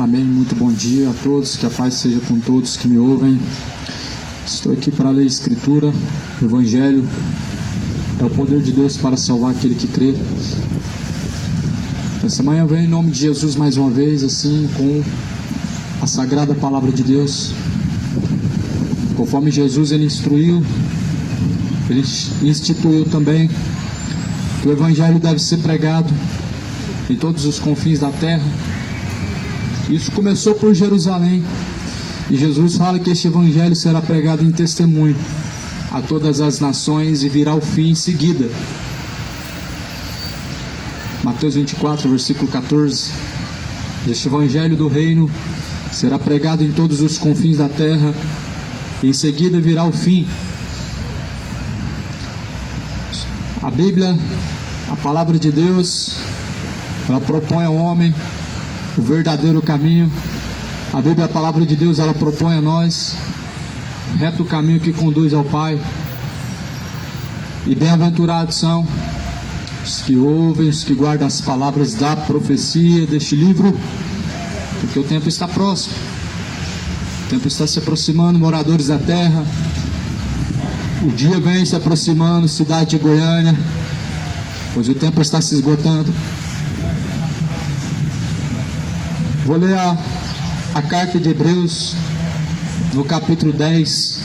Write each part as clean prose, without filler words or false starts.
Amém. Muito bom dia a todos, que a paz seja com todos que me ouvem. Estou aqui para ler a Escritura, o Evangelho. É o poder de Deus para salvar aquele que crê. Essa manhã eu venho em nome de Jesus mais uma vez, assim, com a sagrada palavra de Deus. Conforme Jesus ele instruiu, ele instituiu também que o Evangelho deve ser pregado em todos os confins da terra. Isso começou por Jerusalém, e Jesus fala que este Evangelho será pregado em testemunho a todas as nações e virá o fim em seguida. Mateus 24, versículo 14. Este Evangelho do Reino será pregado em todos os confins da terra, e em seguida virá o fim. A Bíblia, a palavra de Deus, ela propõe ao homem o verdadeiro caminho. A Bíblia, a palavra de Deus, ela propõe a nós reto caminho que conduz ao Pai. E bem-aventurados são os que ouvem, os que guardam as palavras da profecia deste livro, porque o tempo está próximo. O tempo está se aproximando, moradores da terra. O dia vem se aproximando, cidade de Goiânia, pois o tempo está se esgotando. Vou ler a carta de Hebreus, no capítulo 10,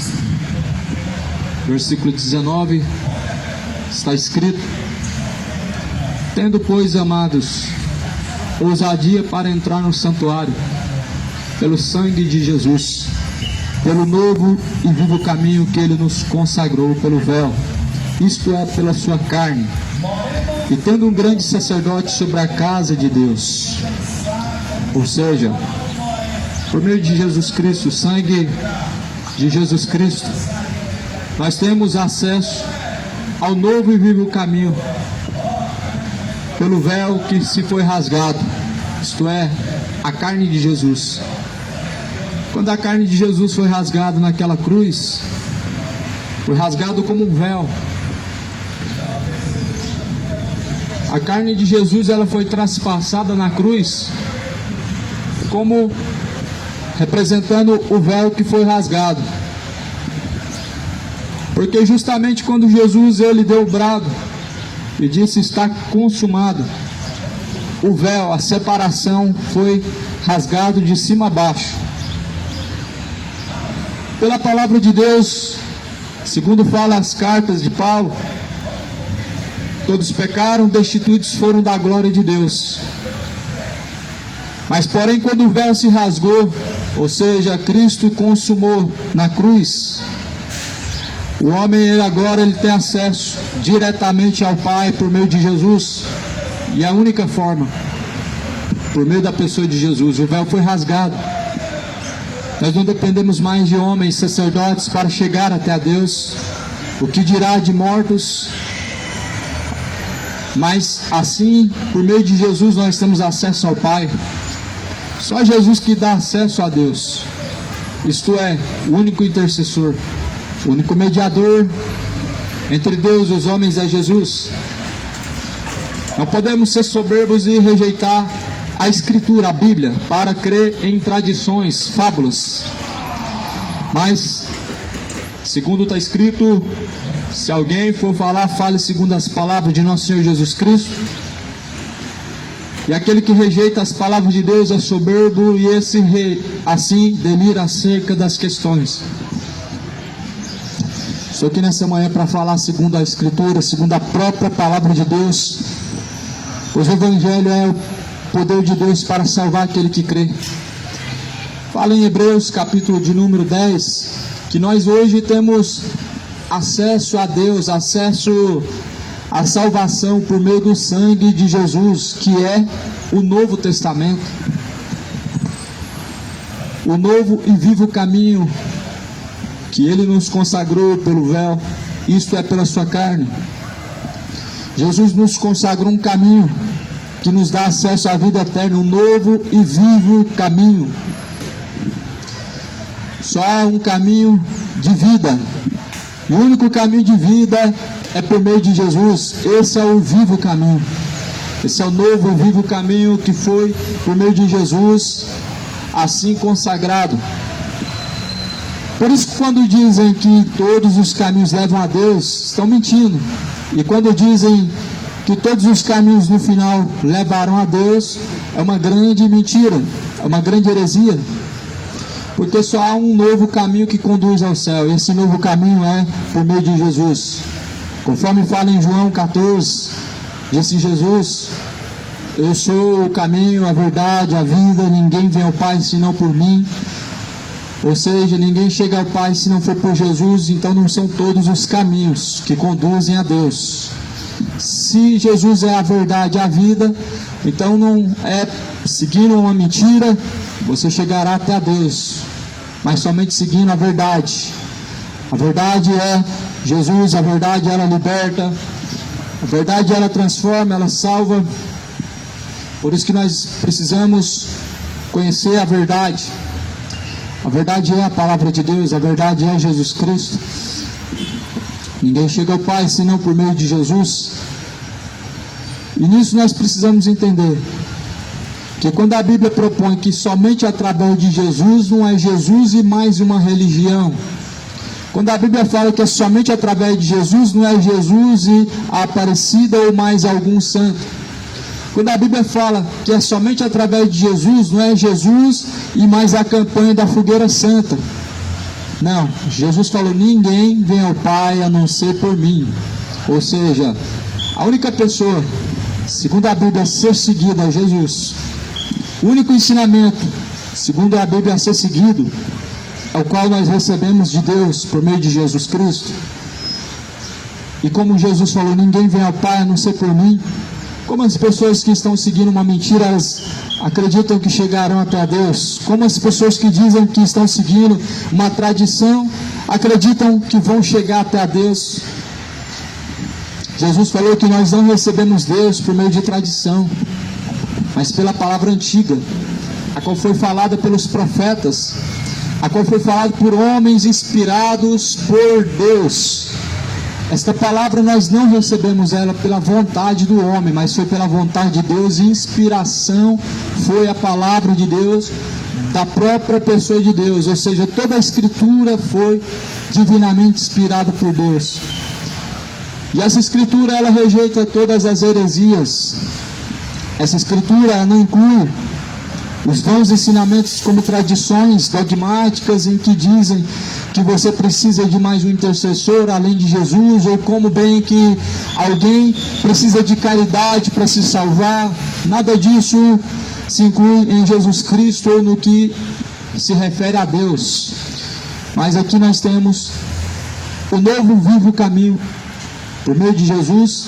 versículo 19, está escrito: tendo, pois, amados, ousadia para entrar no santuário, pelo sangue de Jesus, pelo novo e vivo caminho que Ele nos consagrou pelo véu, isto é, pela sua carne, e tendo um grande sacerdote sobre a casa de Deus, ou seja, por meio de Jesus Cristo, o sangue de Jesus Cristo, nós temos acesso ao novo e vivo caminho, pelo véu que se foi rasgado, isto é, a carne de Jesus. Quando a carne de Jesus foi rasgada naquela cruz, foi rasgado como um véu. A carne de Jesus, ela foi traspassada na cruz, como representando o véu que foi rasgado. Porque justamente quando Jesus ele deu o brado e disse está consumado, o véu, a separação foi rasgado de cima a baixo. Pela palavra de Deus, segundo fala as cartas de Paulo, todos pecaram, destituídos foram da glória de Deus. Mas porém, quando o véu se rasgou, ou seja, Cristo consumou na cruz, o homem agora ele tem acesso diretamente ao Pai por meio de Jesus. E a única forma, por meio da pessoa de Jesus, o véu foi rasgado. Nós não dependemos mais de homens, sacerdotes para chegar até a Deus, o que dirá de mortos. Mas assim, por meio de Jesus, nós temos acesso ao Pai. Só Jesus que dá acesso a Deus, isto é, o único intercessor, o único mediador entre Deus e os homens é Jesus. Não podemos ser soberbos e rejeitar a Escritura, a Bíblia, para crer em tradições, fábulas. Mas, segundo está escrito, se alguém for falar, fale segundo as palavras de nosso Senhor Jesus Cristo. E aquele que rejeita as palavras de Deus é soberbo, e esse assim delira acerca das questões. Estou aqui nessa manhã para falar segundo a Escritura, segundo a própria palavra de Deus, pois o Evangelho é o poder de Deus para salvar aquele que crê. Fala em Hebreus, capítulo de número 10, que nós hoje temos acesso a Deus, acesso a salvação por meio do sangue de Jesus, que é o Novo Testamento, o novo e vivo caminho que Ele nos consagrou pelo véu, isto é, pela sua carne. Jesus nos consagrou um caminho que nos dá acesso à vida eterna, um novo e vivo caminho. Só há um caminho de vida, e o único caminho de vida é por meio de Jesus. Esse é o vivo caminho, esse é o novo e vivo caminho que foi por meio de Jesus, assim consagrado. Por isso, quando dizem que todos os caminhos levam a Deus, estão mentindo. E quando dizem que todos os caminhos no final levarão a Deus, é uma grande mentira, é uma grande heresia. Porque só há um novo caminho que conduz ao céu, e esse novo caminho é por meio de Jesus. Conforme fala em João 14, disse Jesus: eu sou o caminho, a verdade, a vida, ninguém vem ao Pai senão por mim. Ou seja, ninguém chega ao Pai se não for por Jesus. Então não são todos os caminhos que conduzem a Deus. Se Jesus é a verdade, a vida, então não é seguindo uma mentira você chegará até a Deus, mas somente seguindo a verdade. A verdade é Jesus, a verdade ela liberta, a verdade ela transforma, ela salva. Por isso que nós precisamos conhecer a verdade. A verdade é a palavra de Deus, a verdade é Jesus Cristo. Ninguém chega ao Pai senão por meio de Jesus. E nisso nós precisamos entender que quando a Bíblia propõe que somente através de Jesus, não é Jesus e mais uma religião. Quando a Bíblia fala que é somente através de Jesus, não é Jesus e a Aparecida ou mais algum santo. Quando a Bíblia fala que é somente através de Jesus, não é Jesus e mais a campanha da fogueira santa. Não, Jesus falou: ninguém vem ao Pai a não ser por mim. Ou seja, a única pessoa, segundo a Bíblia, a ser seguida é Jesus. O único ensinamento, segundo a Bíblia, a ser seguido, é o qual nós recebemos de Deus por meio de Jesus Cristo. E como Jesus falou: ninguém vem ao Pai a não ser por mim. Como as pessoas que estão seguindo uma mentira, elas acreditam que chegarão até a Deus. Como as pessoas que dizem que estão seguindo uma tradição, acreditam que vão chegar até a Deus. Jesus falou que nós não recebemos Deus por meio de tradição, mas pela palavra antiga, a qual foi falada pelos profetas, a qual foi falada por homens inspirados por Deus. Esta palavra nós não recebemos ela pela vontade do homem, mas foi pela vontade de Deus. Inspiração foi a palavra de Deus, da própria pessoa de Deus. Ou seja, toda a escritura foi divinamente inspirada por Deus. E essa escritura ela rejeita todas as heresias. Essa escritura ela não inclui os vãos ensinamentos como tradições dogmáticas em que dizem que você precisa de mais um intercessor além de Jesus, ou como bem que alguém precisa de caridade para se salvar. Nada disso se inclui em Jesus Cristo ou no que se refere a Deus. Mas aqui nós temos o novo vivo caminho por meio de Jesus,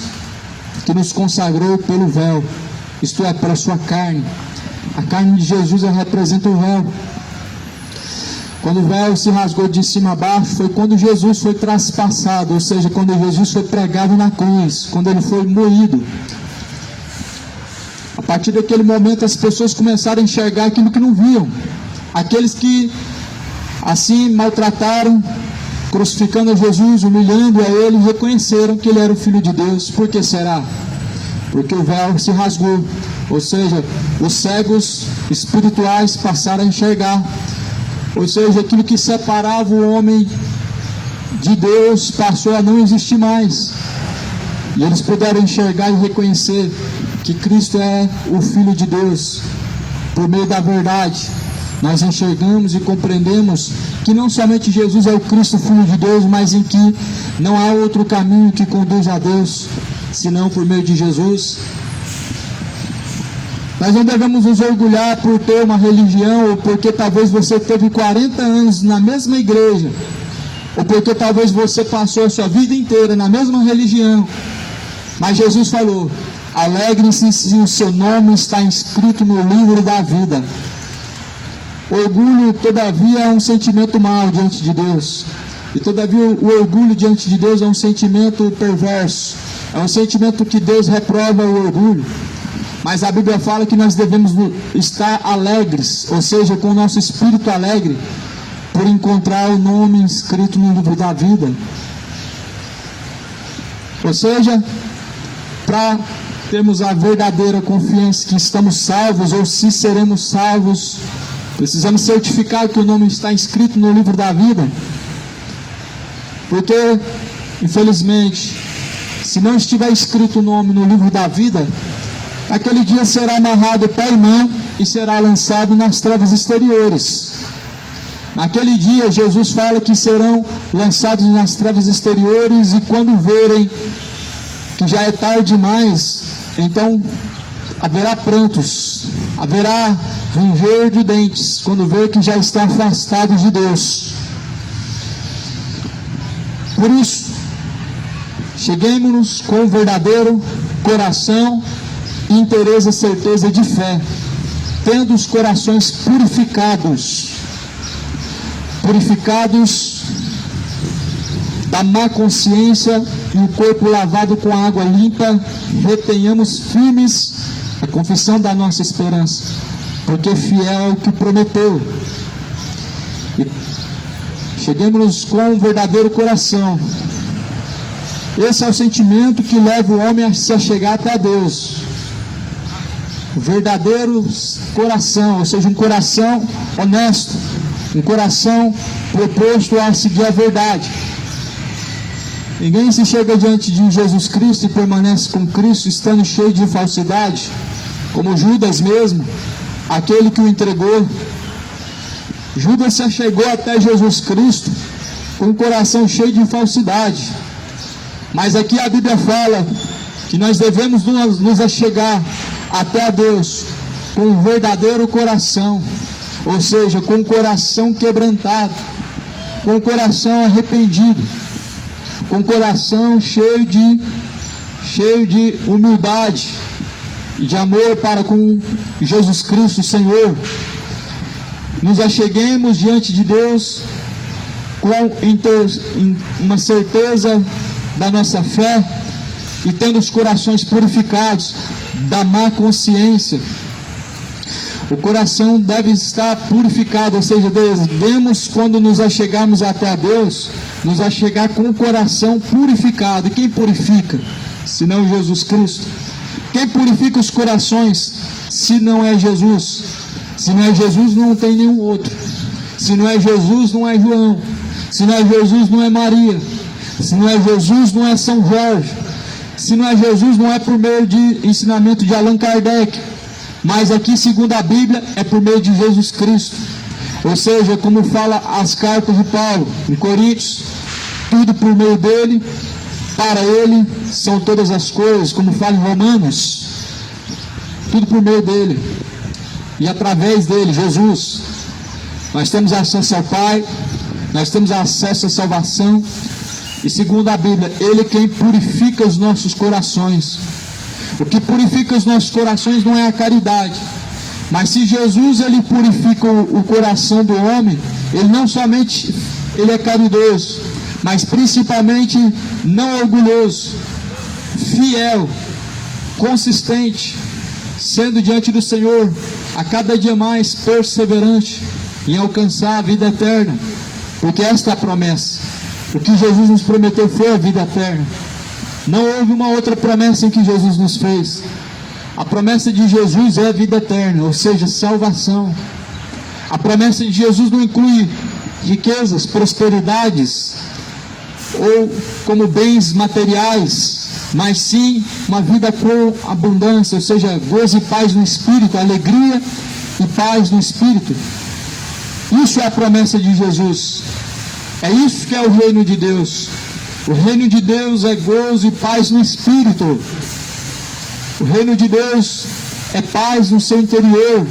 que nos consagrou pelo véu, isto é, pela sua carne. A carne de Jesus representa o véu. Quando o véu se rasgou de cima a baixo, foi quando Jesus foi traspassado, ou seja, quando Jesus foi pregado na cruz, quando ele foi moído. A partir daquele momento as pessoas começaram a enxergar aquilo que não viam. Aqueles que assim maltrataram, crucificando a Jesus, humilhando a ele, reconheceram que ele era o Filho de Deus. Por que será? Porque o véu se rasgou, ou seja, os cegos espirituais passaram a enxergar, ou seja, aquilo que separava o homem de Deus passou a não existir mais, e eles puderam enxergar e reconhecer que Cristo é o Filho de Deus. Por meio da verdade, nós enxergamos e compreendemos que não somente Jesus é o Cristo, Filho de Deus, mas em que não há outro caminho que conduz a Deus, senão por meio de Jesus. Nós não devemos nos orgulhar por ter uma religião, ou porque talvez você teve 40 anos na mesma igreja, ou porque talvez você passou a sua vida inteira na mesma religião. Mas Jesus falou: alegre-se se o seu nome está inscrito no livro da vida. Orgulho, todavia, é um sentimento mau diante de Deus. E todavia o orgulho diante de Deus é um sentimento perverso. É um sentimento que Deus reprova o orgulho. Mas a Bíblia fala que nós devemos estar alegres, ou seja, com o nosso espírito alegre, por encontrar o nome inscrito no livro da vida. Ou seja, para termos a verdadeira confiança que estamos salvos, ou se seremos salvos, Precisamos certificar que o nome está inscrito no livro da vida. Porque, infelizmente, se não estiver escrito o nome no livro da vida, aquele dia será amarrado pé e mão e será lançado nas trevas exteriores. Naquele dia, Jesus fala que serão lançados nas trevas exteriores, e quando verem que já é tarde demais, então haverá prantos, haverá ranger de dentes, quando ver que já está afastado de Deus. Por isso, cheguemos-nos com o verdadeiro coração, interesse e certeza de fé, tendo os corações purificados da má consciência e o corpo lavado com água limpa. Retenhamos firmes a confissão da nossa esperança, porque fiel é o que prometeu. E cheguemos com um verdadeiro coração. Esse é o sentimento que leva o homem a se achegar até Deus. O verdadeiro coração, ou seja, um coração honesto, um coração proposto a seguir a verdade. Ninguém se chega diante de Jesus Cristo e permanece com Cristo estando cheio de falsidade, como Judas mesmo, aquele que o entregou. Judas se achegou até Jesus Cristo com um coração cheio de falsidade. Mas aqui a Bíblia fala que nós devemos nos achegar até a Deus com um verdadeiro coração, ou seja, com um coração quebrantado, com um coração arrependido, com um coração cheio de humildade e de amor para com Jesus Cristo, Senhor. Nos acheguemos diante de Deus com uma certeza da nossa fé e tendo os corações purificados da má consciência. O coração deve estar purificado, ou seja, devemos, quando nos achegarmos até a Deus, nos achegar com o coração purificado. E quem purifica, se não Jesus Cristo? Quem purifica os corações, se não é Jesus? Se não é Jesus, não tem nenhum outro. Se não é Jesus, não é João. Se não é Jesus, não é Maria. Se não é Jesus, não é São Jorge. Se não é Jesus, não é por meio de ensinamento de Allan Kardec. Mas aqui, segundo a Bíblia, é por meio de Jesus Cristo. Ou seja, como fala as cartas de Paulo em Coríntios, tudo por meio dele, para ele são todas as coisas, como fala em Romanos, tudo por meio dele e através dele, Jesus, nós temos acesso ao Pai, nós temos acesso à salvação. E segundo a Bíblia, ele é quem purifica os nossos corações. O que purifica os nossos corações não é a caridade, mas se Jesus ele purifica o coração do homem, ele não somente ele é caridoso, mas principalmente não orgulhoso, fiel, consistente, sendo diante do Senhor a cada dia mais perseverante em alcançar a vida eterna, porque esta é a promessa. O que Jesus nos prometeu foi a vida eterna. Não houve uma outra promessa em que Jesus nos fez. A promessa de Jesus é a vida eterna, ou seja, salvação. A promessa de Jesus não inclui riquezas, prosperidades, ou como bens materiais, mas sim uma vida com abundância, ou seja, gozo e paz no Espírito, alegria e paz no Espírito. Isso é a promessa de Jesus. É isso que é o reino de Deus. O reino de Deus é gozo e paz no Espírito. O reino de Deus é paz no seu interior,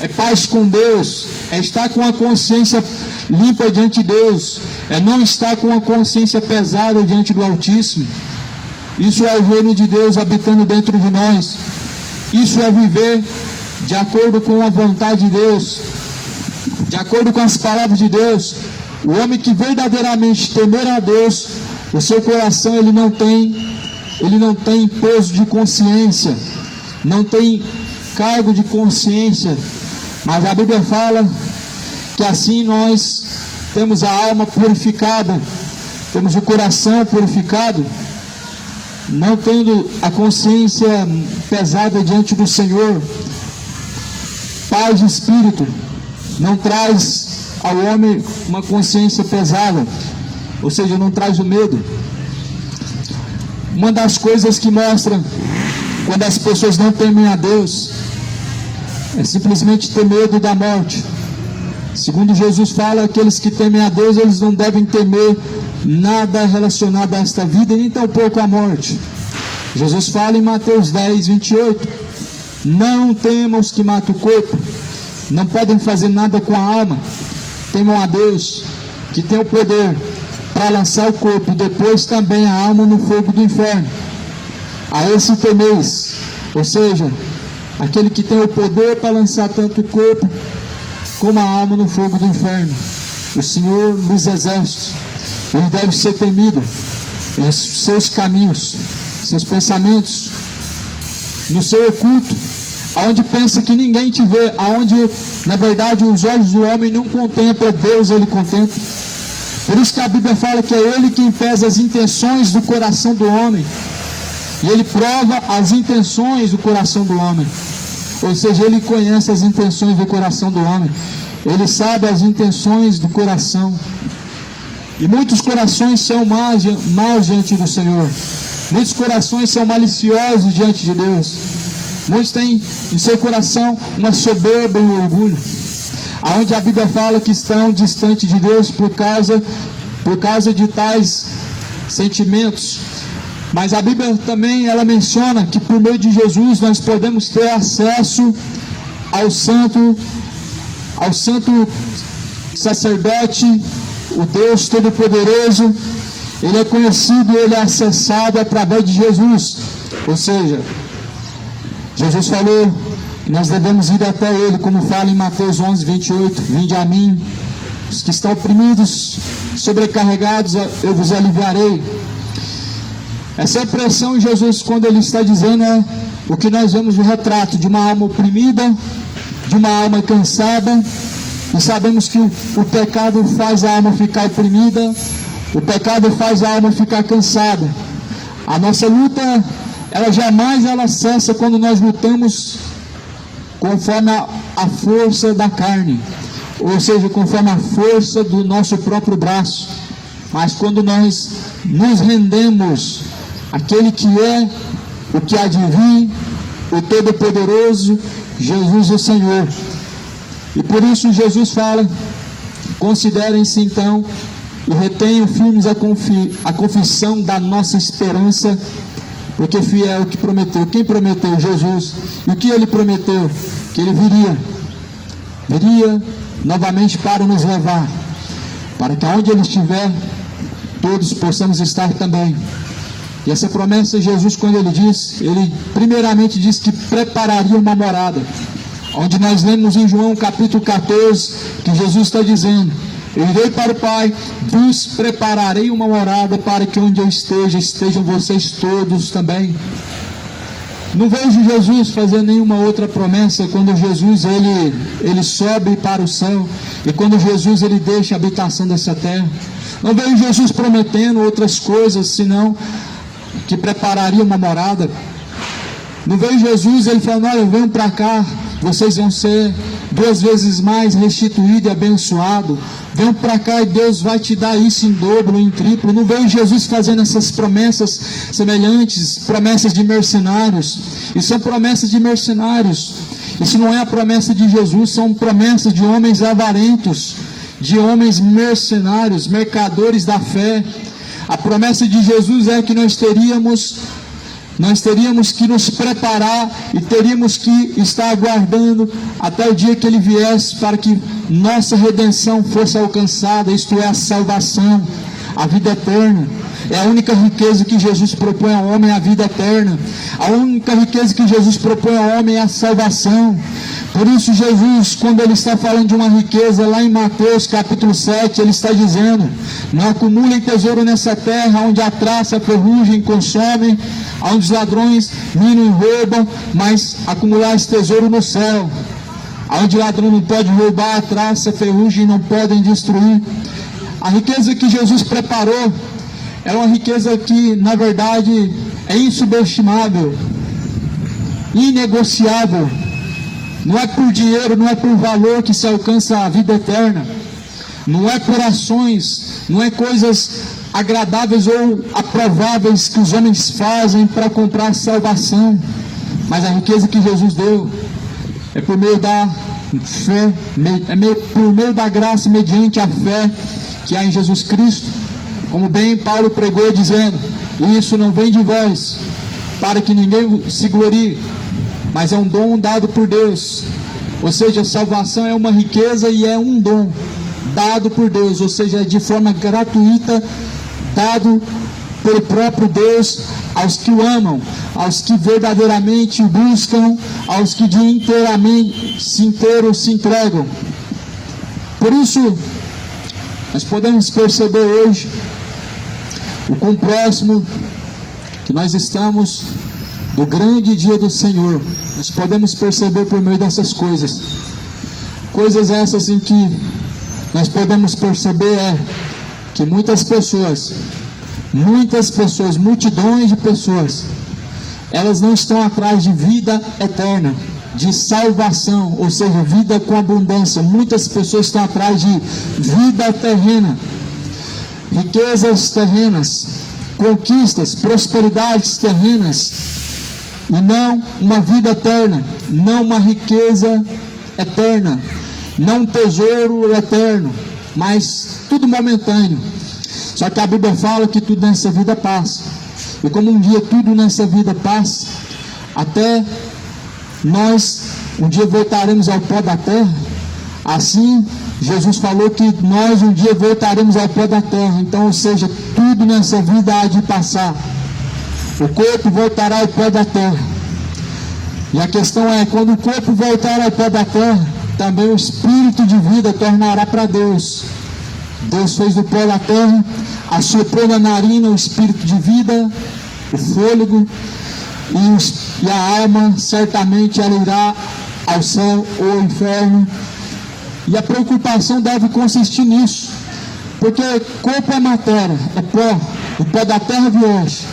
é paz com Deus, é estar com a consciência limpa diante de Deus, é não estar com a consciência pesada diante do Altíssimo. Isso é o reino de Deus habitando dentro de nós. Isso é viver de acordo com a vontade de Deus, de acordo com as palavras de Deus. O homem que verdadeiramente temer a Deus, o seu coração ele não tem peso de consciência, não tem cargo de consciência, mas a Bíblia fala que assim nós temos a alma purificada, temos o coração purificado, não tendo a consciência pesada diante do Senhor, paz de espírito, não traz ao homem uma consciência pesada, ou seja, não traz o medo. Uma das coisas que mostra quando as pessoas não temem a Deus é simplesmente ter medo da morte. Segundo Jesus fala, aqueles que temem a Deus, eles não devem temer nada relacionado a esta vida, nem tampouco a morte. Jesus fala em Mateus 10, 28, não temam os que matam o corpo, não podem fazer nada com a alma, temam a Deus, que tem o poder para lançar o corpo, depois também a alma no fogo do inferno. A esse temeis, ou seja, aquele que tem o poder para lançar tanto o corpo como a alma no fogo do inferno, o Senhor dos exércitos. Ele deve ser temido, em seus caminhos, seus pensamentos, no seu oculto, aonde pensa que ninguém te vê, aonde na verdade os olhos do homem não contemplam, Deus ele contempla. Por isso que a Bíblia fala que é Ele quem pesa as intenções do coração do homem, e Ele prova as intenções do coração do homem. Ou seja, Ele conhece as intenções do coração do homem, Ele sabe as intenções do coração. E muitos corações são maus diante do Senhor, muitos corações são maliciosos diante de Deus, muitos têm em seu coração uma soberba e um orgulho, aonde a Bíblia fala que estão distantes de Deus por causa de tais sentimentos. Mas a Bíblia também ela menciona que por meio de Jesus nós podemos ter acesso ao santo sacerdote, o Deus Todo-Poderoso. Ele é conhecido, ele é acessado através de Jesus. Ou seja, Jesus falou que nós devemos ir até Ele, como fala em Mateus 11, 28, vinde a mim, os que estão oprimidos, sobrecarregados, eu vos aliviarei. Essa expressão em Jesus, quando Ele está dizendo, é o que nós vemos no retrato de uma alma oprimida, de uma alma cansada, e sabemos que o pecado faz a alma ficar oprimida, o pecado faz a alma ficar cansada. A nossa luta, ela jamais cessa quando nós lutamos conforme a força da carne, ou seja, conforme a força do nosso próprio braço. Mas quando nós nos rendemos àquele que é o que há de vir, o Todo-Poderoso, Jesus o Senhor. E por isso Jesus fala, considerem-se então e retenham firmes a confissão da nossa esperança, porque fiel é o que prometeu. Quem prometeu? Jesus. E o que Ele prometeu? Que Ele viria novamente para nos levar, para que aonde Ele estiver, todos possamos estar também. E essa promessa, Jesus, quando Ele primeiramente diz que prepararia uma morada, onde nós lemos em João capítulo 14, que Jesus está dizendo, eu irei para o Pai, vos prepararei uma morada, para que onde eu esteja, estejam vocês todos também. Não vejo Jesus fazer nenhuma outra promessa quando Jesus ele sobe para o céu, e quando Jesus ele deixa a habitação dessa terra. Não vejo Jesus prometendo outras coisas, senão que prepararia uma morada. Não vejo Jesus ele falando, olha, venham para cá, vocês vão ser 2 vezes mais restituído e abençoado. Venham para cá e Deus vai te dar isso em dobro, em triplo. Não vejo Jesus fazendo essas promessas semelhantes, promessas de mercenários. Isso são promessas de mercenários. Isso não é a promessa de Jesus, são promessas de homens avarentos, de homens mercenários, mercadores da fé. A promessa de Jesus é que nós teríamos que nos preparar e teríamos que estar aguardando até o dia que Ele viesse, para que nossa redenção fosse alcançada, isto é, a salvação, a vida eterna. É a única riqueza que Jesus propõe ao homem, a vida eterna. A única riqueza que Jesus propõe ao homem é a salvação. Por isso Jesus, quando Ele está falando de uma riqueza, lá em Mateus capítulo 7, Ele está dizendo, não acumulem tesouro nessa terra, onde a traça, a ferrugem consomem, onde os ladrões minam e roubam, mas acumular esse tesouro no céu, onde o ladrão não pode roubar, a traça, a ferrugem não podem destruir. A riqueza que Jesus preparou é uma riqueza que, na verdade, é insubestimável, inegociável. Não é por dinheiro, não é por valor que se alcança a vida eterna. Não é por ações, não é coisas agradáveis ou aprováveis que os homens fazem para comprar a salvação. Mas a riqueza que Jesus deu é por meio da fé, por meio da graça, mediante a fé que há em Jesus Cristo. Como bem Paulo pregou dizendo, isso não vem de vós, para que ninguém se glorie, mas é um dom dado por Deus. Ou seja, a salvação é uma riqueza e é um dom dado por Deus, ou seja, é de forma gratuita, dado pelo próprio Deus aos que o amam, aos que verdadeiramente o buscam, aos que de inteiramente se entregam. Por isso, nós podemos perceber hoje o quão próximo que nós estamos do grande dia do Senhor. Nós podemos perceber por meio dessas coisas essas em que nós podemos perceber que muitas pessoas, multidões de pessoas, elas não estão atrás de vida eterna, de salvação, ou seja, vida com abundância. Muitas pessoas estão atrás de vida terrena, riquezas terrenas, conquistas, prosperidades terrenas, e não uma vida eterna, não uma riqueza eterna, não um tesouro eterno, mas tudo momentâneo. Só que a Bíblia fala que tudo nessa vida passa, e como um dia tudo nessa vida passa, até nós um dia voltaremos ao pó da terra. Assim Jesus falou que nós um dia voltaremos ao pó da terra. Então, ou seja, tudo nessa vida há de passar. O corpo voltará ao pó da terra. E a questão é, quando o corpo voltar ao pó da terra, também o espírito de vida tornará para Deus. Deus fez do pó da terra, assoprou na narina o espírito de vida, o fôlego, e a alma certamente ela irá ao céu ou ao inferno. E a preocupação deve consistir nisso, porque corpo é matéria, é pó, o pó da terra vieste.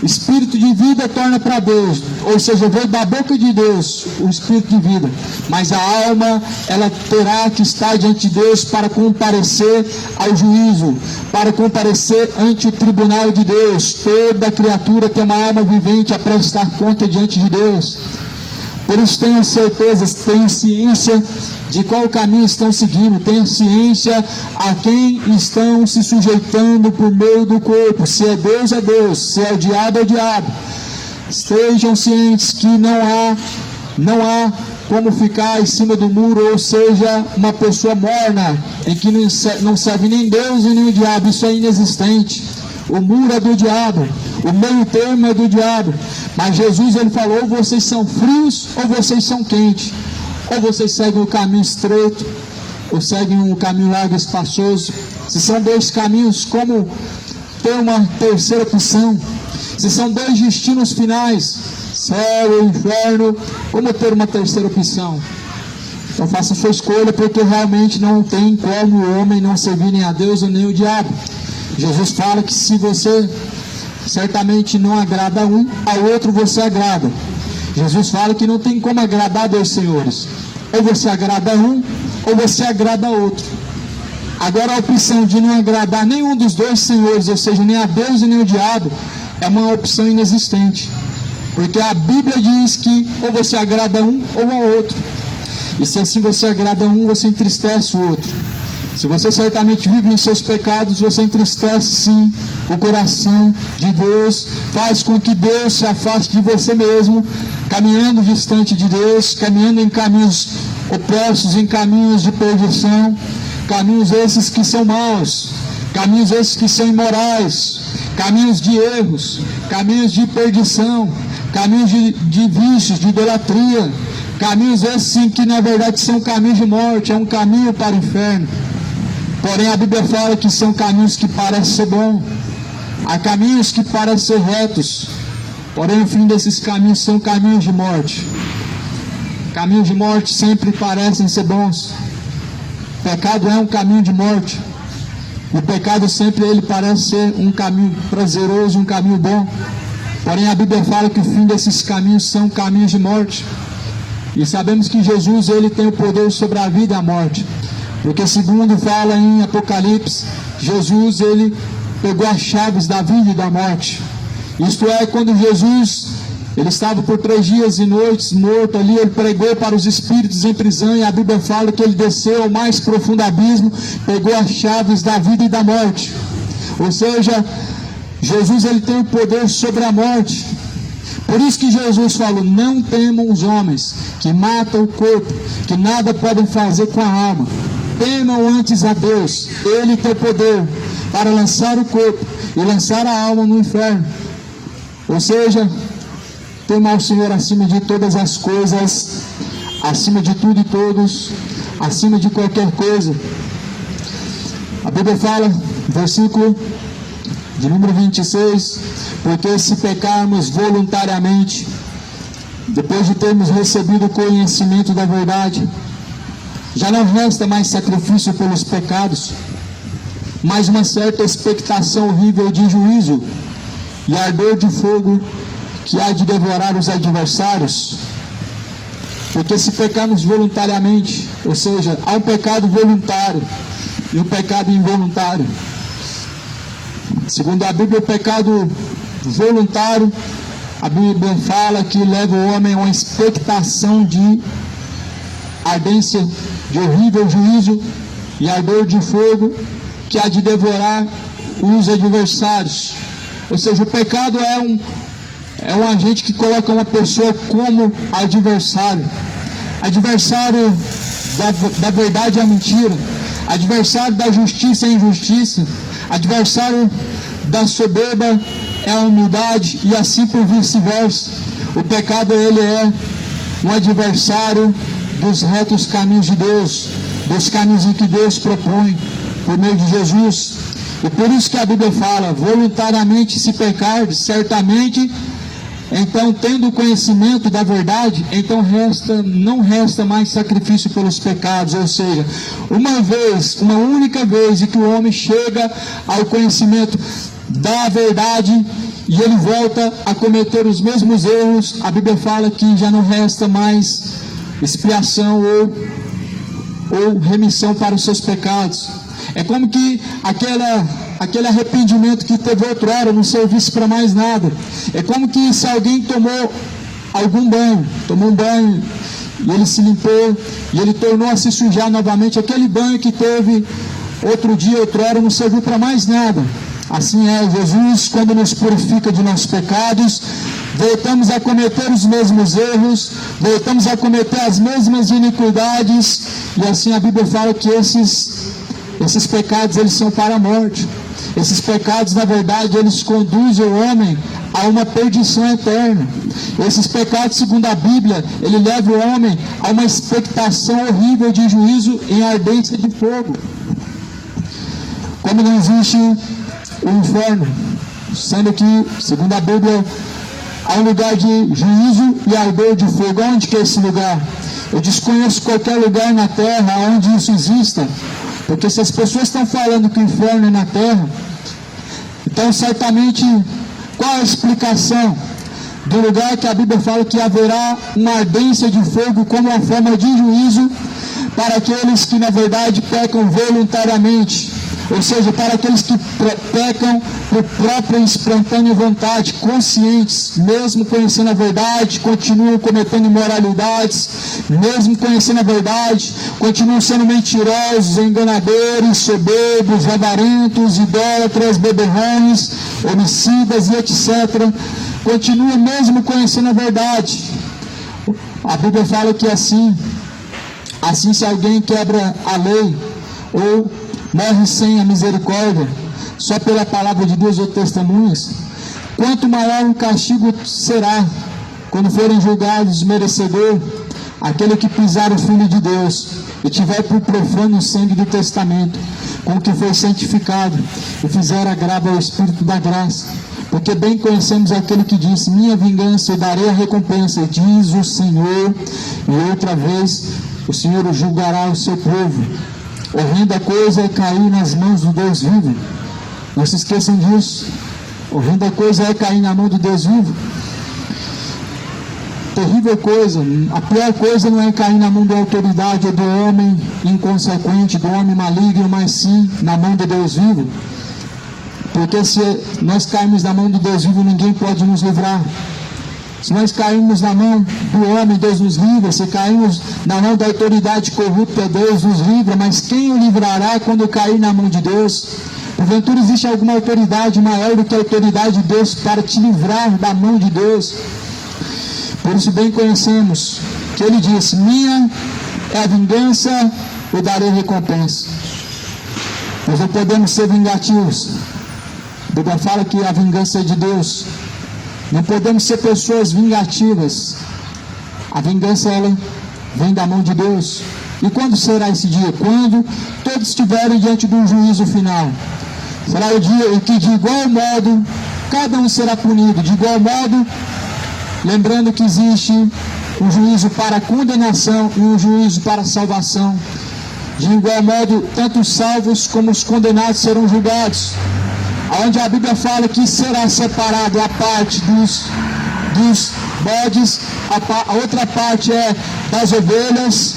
Espírito de vida torna para Deus, ou seja, veio da boca de Deus o espírito de vida, mas a alma ela terá que estar diante de Deus para comparecer ao juízo, para comparecer ante o tribunal de Deus. Toda criatura tem uma alma vivente a prestar conta diante de Deus. Por isso tenham certeza, tenham ciência de qual caminho estão seguindo, tenham ciência a quem estão se sujeitando por meio do corpo. Se é Deus, se é o diabo, é o diabo. Estejam cientes que não há como ficar em cima do muro, ou seja, uma pessoa morna, em que não serve nem Deus e nem o diabo. Isso é inexistente. O muro é do diabo, o meio termo é do diabo. Mas Jesus ele falou, ou vocês são frios ou vocês são quentes. Ou vocês seguem o caminho estreito, ou seguem um caminho largo e espaçoso. Se são dois caminhos, como ter uma terceira opção? Se são dois destinos finais, céu e inferno, como ter uma terceira opção? Então faça a sua escolha, porque realmente não tem como o homem não servir nem a Deus nem o diabo. Jesus fala que se você certamente não agrada a um, ao outro você agrada. Jesus fala que não tem como agradar a dois senhores. Ou você agrada a um, ou você agrada a outro. Agora a opção de não agradar nenhum dos dois senhores, ou seja, nem a Deus e nem o diabo, é uma opção inexistente. Porque a Bíblia diz que ou você agrada a um ou ao outro. E se assim você agrada a um, você entristece o outro. Se você certamente vive em seus pecados, você entristece sim o coração de Deus, faz com que Deus se afaste de você mesmo, caminhando distante de Deus, caminhando em caminhos opostos, em caminhos de perdição, caminhos esses que são maus, caminhos esses que são imorais, caminhos de erros, caminhos de perdição, caminhos de vícios, de idolatria, caminhos esses em que na verdade são caminhos de morte, é um caminho para o inferno. Porém a Bíblia fala que são caminhos que parecem ser bons, há caminhos que parecem ser retos, porém o fim desses caminhos são caminhos de morte. Caminhos de morte sempre parecem ser bons. O pecado é um caminho de morte. O pecado sempre ele parece ser um caminho prazeroso, um caminho bom. Porém a Bíblia fala que o fim desses caminhos são caminhos de morte. E sabemos que Jesus, ele tem o poder sobre a vida e a morte. Porque segundo fala em Apocalipse, Jesus, ele pegou as chaves da vida e da morte. Isto é, quando Jesus, ele estava por 3 dias e noites morto ali, ele pregou para os espíritos em prisão, e a Bíblia fala que ele desceu ao mais profundo abismo, pegou as chaves da vida e da morte. Ou seja, Jesus, ele tem o poder sobre a morte. Por isso que Jesus falou: não temam os homens que matam o corpo, que nada podem fazer com a alma. Temam antes a Deus. Ele tem poder para lançar o corpo e lançar a alma no inferno. Ou seja, temam ao Senhor acima de todas as coisas, acima de tudo e todos, acima de qualquer coisa. A Bíblia fala, versículo de número 26, porque se pecarmos voluntariamente, depois de termos recebido o conhecimento da verdade, já não resta mais sacrifício pelos pecados, mas uma certa expectação horrível de juízo e ardor de fogo que há de devorar os adversários. Porque se pecarmos voluntariamente, ou seja, há um pecado voluntário e um pecado involuntário. Segundo a Bíblia, o pecado voluntário, a Bíblia fala que leva o homem a uma expectação de ardência, de horrível juízo e ardor de fogo que há de devorar os adversários. Ou seja, o pecado é um agente que coloca uma pessoa como adversário. Adversário da verdade é a mentira. Adversário da justiça é a injustiça. Adversário da soberba é a humildade, e assim por vice-versa. O pecado, ele é um adversário dos retos caminhos de Deus, dos caminhos em que Deus propõe por meio de Jesus. E por isso que a Bíblia fala: voluntariamente se pecar, certamente, então, tendo o conhecimento da verdade, então não resta mais sacrifício pelos pecados. Ou seja, uma única vez em que o homem chega ao conhecimento da verdade e ele volta a cometer os mesmos erros, a Bíblia fala que já não resta mais expiação ou remissão para os seus pecados. É como que aquele arrependimento que teve outrora não servisse para mais nada. É como que se alguém tomou um banho e ele se limpou e ele tornou a se sujar novamente, aquele banho que teve outro dia, outrora, não serviu para mais nada. Assim é Jesus, quando nos purifica de nossos pecados, voltamos a cometer os mesmos erros, voltamos a cometer as mesmas iniquidades, e assim a Bíblia fala que esses pecados, eles são para a morte. Esses pecados, na verdade, eles conduzem o homem a uma perdição eterna. Esses pecados, segundo a Bíblia, ele leva o homem a uma expectação horrível de juízo em ardência de fogo. Como não existe o inferno, sendo que, segundo a Bíblia, há um lugar de juízo e ardor de fogo. Onde que é esse lugar? Eu desconheço qualquer lugar na terra onde isso exista. Porque se as pessoas estão falando que o inferno é na terra, então certamente, qual a explicação do lugar que a Bíblia fala que haverá uma ardência de fogo como uma forma de juízo para aqueles que na verdade pecam voluntariamente? Ou seja, para aqueles que pecam por própria e espontânea vontade, conscientes, mesmo conhecendo a verdade, continuam cometendo imoralidades, mesmo conhecendo a verdade, continuam sendo mentirosos, enganadores, soberbos, avarentos, idólatras, beberrões, homicidas e etc. Continuam mesmo conhecendo a verdade. A Bíblia fala que assim se alguém quebra a lei ou morre sem a misericórdia, só pela palavra de Deus ou testemunhas, quanto maior o castigo será quando forem julgados merecedor aquele que pisar o Filho de Deus e tiver por profano o sangue do testamento, com o que foi santificado, e fizer agravo ao Espírito da graça. Porque bem conhecemos aquele que disse: minha vingança eu darei a recompensa, diz o Senhor. E outra vez o Senhor julgará o seu povo. Horrenda coisa é cair nas mãos do Deus vivo. Não se esqueçam disso. Horrenda coisa é cair na mão do Deus vivo. terrível coisa. A pior coisa não é cair na mão da autoridade ou do homem inconsequente, do homem maligno, mas sim na mão de Deus vivo. Porque se nós cairmos na mão de Deus vivo, ninguém pode nos livrar. Se nós cairmos na mão do homem, Deus nos livra. Se cairmos na mão da autoridade corrupta, Deus nos livra. Mas quem o livrará quando cair na mão de Deus? Porventura existe alguma autoridade maior do que a autoridade de Deus para te livrar da mão de Deus? Por isso bem conhecemos que ele disse: minha é a vingança, eu darei recompensa. Nós não podemos ser vingativos. A Bíblia fala que a vingança é de Deus. Não podemos ser pessoas vingativas. A vingança, ela vem da mão de Deus. E quando será esse dia? Quando todos estiverem diante de um juízo final. Será o dia em que de igual modo cada um será punido. De igual modo, lembrando que existe um juízo para a condenação e um juízo para a salvação. De igual modo, tanto os salvos como os condenados serão julgados. Onde a Bíblia fala que será separado a parte dos bodes, a outra parte é das ovelhas,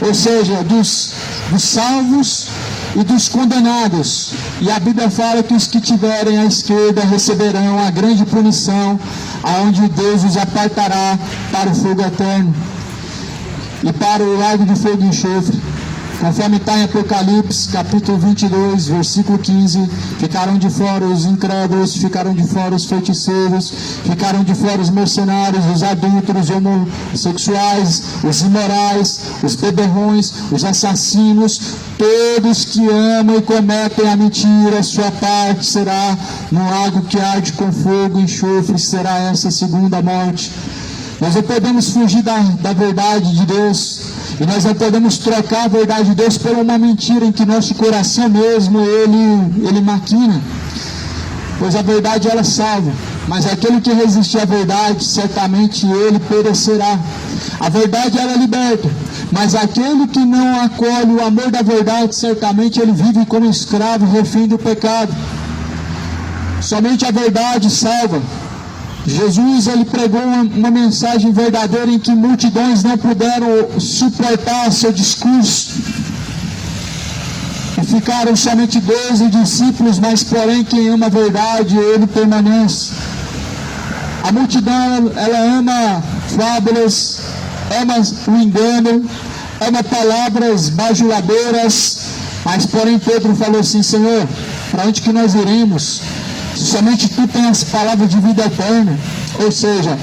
ou seja, dos salvos e dos condenados. E a Bíblia fala que os que tiverem à esquerda receberão a grande punição, aonde Deus os apartará para o fogo eterno e para o lago de fogo e enxofre. Conforme está em Apocalipse, capítulo 22, versículo 15, ficaram de fora os incrédulos, ficaram de fora os feiticeiros, ficaram de fora os mercenários, os adúlteros, os homossexuais, os imorais, os beberrões, os assassinos, todos que amam e cometem a mentira. Sua parte será no lago que arde com fogo e enxofre, será essa segunda morte. Nós não podemos fugir da verdade de Deus. E nós não podemos trocar a verdade de Deus por uma mentira em que nosso coração mesmo, ele maquina. Pois a verdade, ela salva. Mas aquele que resistir à verdade, certamente ele perecerá. A verdade, ela liberta. Mas aquele que não acolhe o amor da verdade, certamente ele vive como escravo, refém do pecado. Somente a verdade salva. Jesus, ele pregou uma mensagem verdadeira em que multidões não puderam suportar seu discurso. E ficaram somente 12 discípulos, mas porém quem ama a verdade, ele permanece. A multidão, ela ama fábulas, ama o engano, ama palavras bajuladeiras, mas porém Pedro falou assim: Senhor, para onde que nós iremos? Somente tu tens palavras de vida eterna. Ou seja,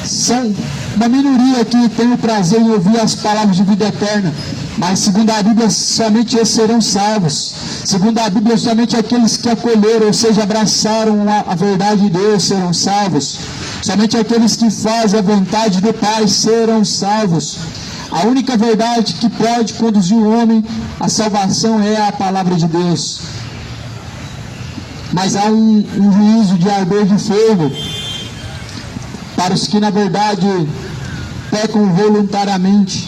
são uma minoria que tem o prazer em ouvir as palavras de vida eterna, mas segundo a Bíblia, somente esses serão salvos. Segundo a Bíblia, somente aqueles que acolheram, ou seja, abraçaram a verdade de Deus, serão salvos. Somente aqueles que fazem a vontade do Pai serão salvos. A única verdade que pode conduzir o homem à salvação é a palavra de Deus. Mas há um juízo de ardor de fogo para os que na verdade pecam voluntariamente.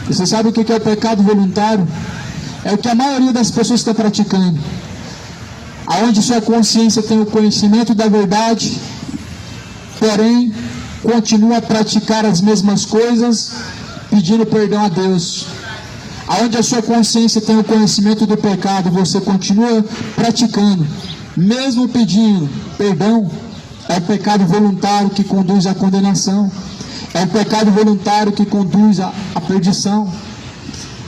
E você sabe o que é o pecado voluntário? É o que a maioria das pessoas está praticando. Aonde sua consciência tem o conhecimento da verdade, porém continua a praticar as mesmas coisas, pedindo perdão a Deus. Aonde a sua consciência tem o conhecimento do pecado, você continua praticando, mesmo pedindo perdão. É o pecado voluntário que conduz à condenação. É o pecado voluntário que conduz à perdição.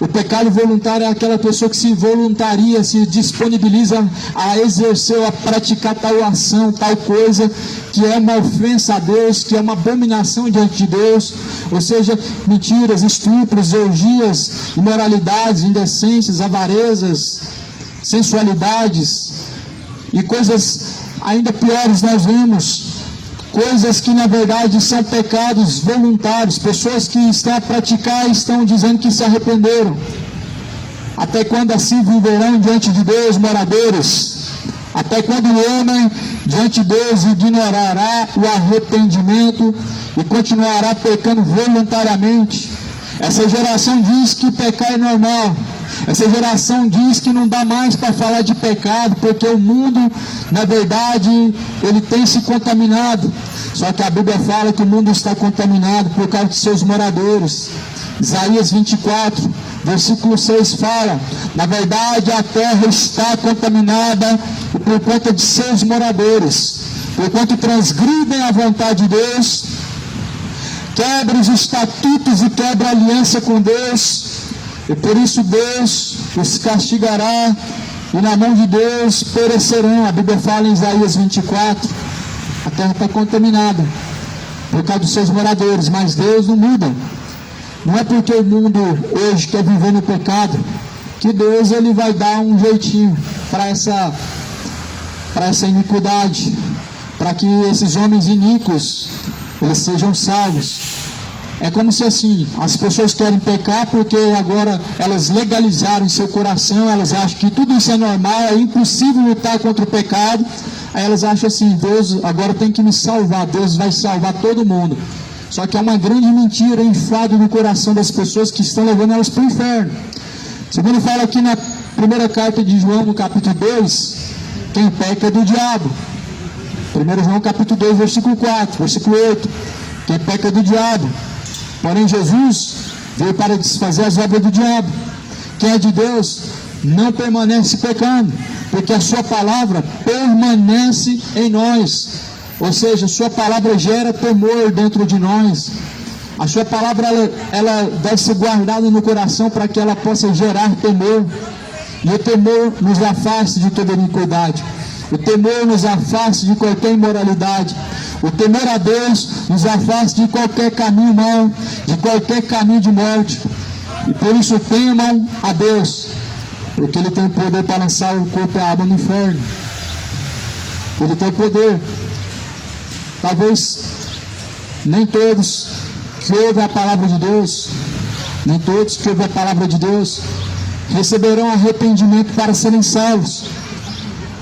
O pecado voluntário é aquela pessoa que se voluntaria, se disponibiliza a exercer ou a praticar tal ação, tal coisa, que é uma ofensa a Deus, que é uma abominação diante de Deus. Ou seja, mentiras, estupros, orgias, imoralidades, indecências, avarezas, sensualidades e coisas ainda piores nós vemos. Coisas que na verdade são pecados voluntários. Pessoas que estão a praticar e estão dizendo que se arrependeram. Até quando assim viverão diante de Deus, moradores? Até quando o homem diante de Deus ignorará o arrependimento e continuará pecando voluntariamente? Essa geração diz que pecar é normal. Essa geração diz que não dá mais para falar de pecado, porque o mundo, na verdade, ele tem se contaminado. Só que a Bíblia fala que o mundo está contaminado por causa de seus moradores. Isaías 24, versículo 6 fala: na verdade a terra está contaminada por conta de seus moradores, porquanto transgridem a vontade de Deus, quebram os estatutos e quebram a aliança com Deus, e por isso Deus os castigará, e na mão de Deus perecerão. A Bíblia fala em Isaías 24, a terra está contaminada por causa dos seus moradores, mas Deus não muda. Não é porque o mundo hoje quer viver no pecado que Deus ele vai dar um jeitinho para essa iniquidade, para que esses homens iníquos eles sejam salvos. É como se assim, as pessoas querem pecar porque agora elas legalizaram em seu coração, elas acham que tudo isso é normal, é impossível lutar contra o pecado. Aí elas acham assim, Deus agora tem que me salvar, Deus vai salvar todo mundo. Só que é uma grande mentira inflada no coração das pessoas que estão levando elas para o inferno. Segundo fala aqui na primeira carta de João, no capítulo 2, quem peca é do diabo. 1 João capítulo 2, versículo 4, versículo 8, quem peca é do diabo. Porém Jesus veio para desfazer as obras do diabo. Quem é de Deus não permanece pecando, porque a sua palavra permanece em nós. Ou seja, a sua palavra gera temor dentro de nós. A sua palavra ela deve ser guardada no coração para que ela possa gerar temor. E o temor nos afasta de toda iniquidade. O temor nos afasta de qualquer imoralidade. O temor a Deus nos afasta de qualquer caminho mau, de qualquer caminho de morte. E por isso temam a Deus, porque Ele tem o poder para lançar o corpo e a alma no inferno. Ele tem o poder. Talvez nem todos que ouvem a palavra de Deus, nem todos que ouvem a palavra de Deus receberão arrependimento para serem salvos,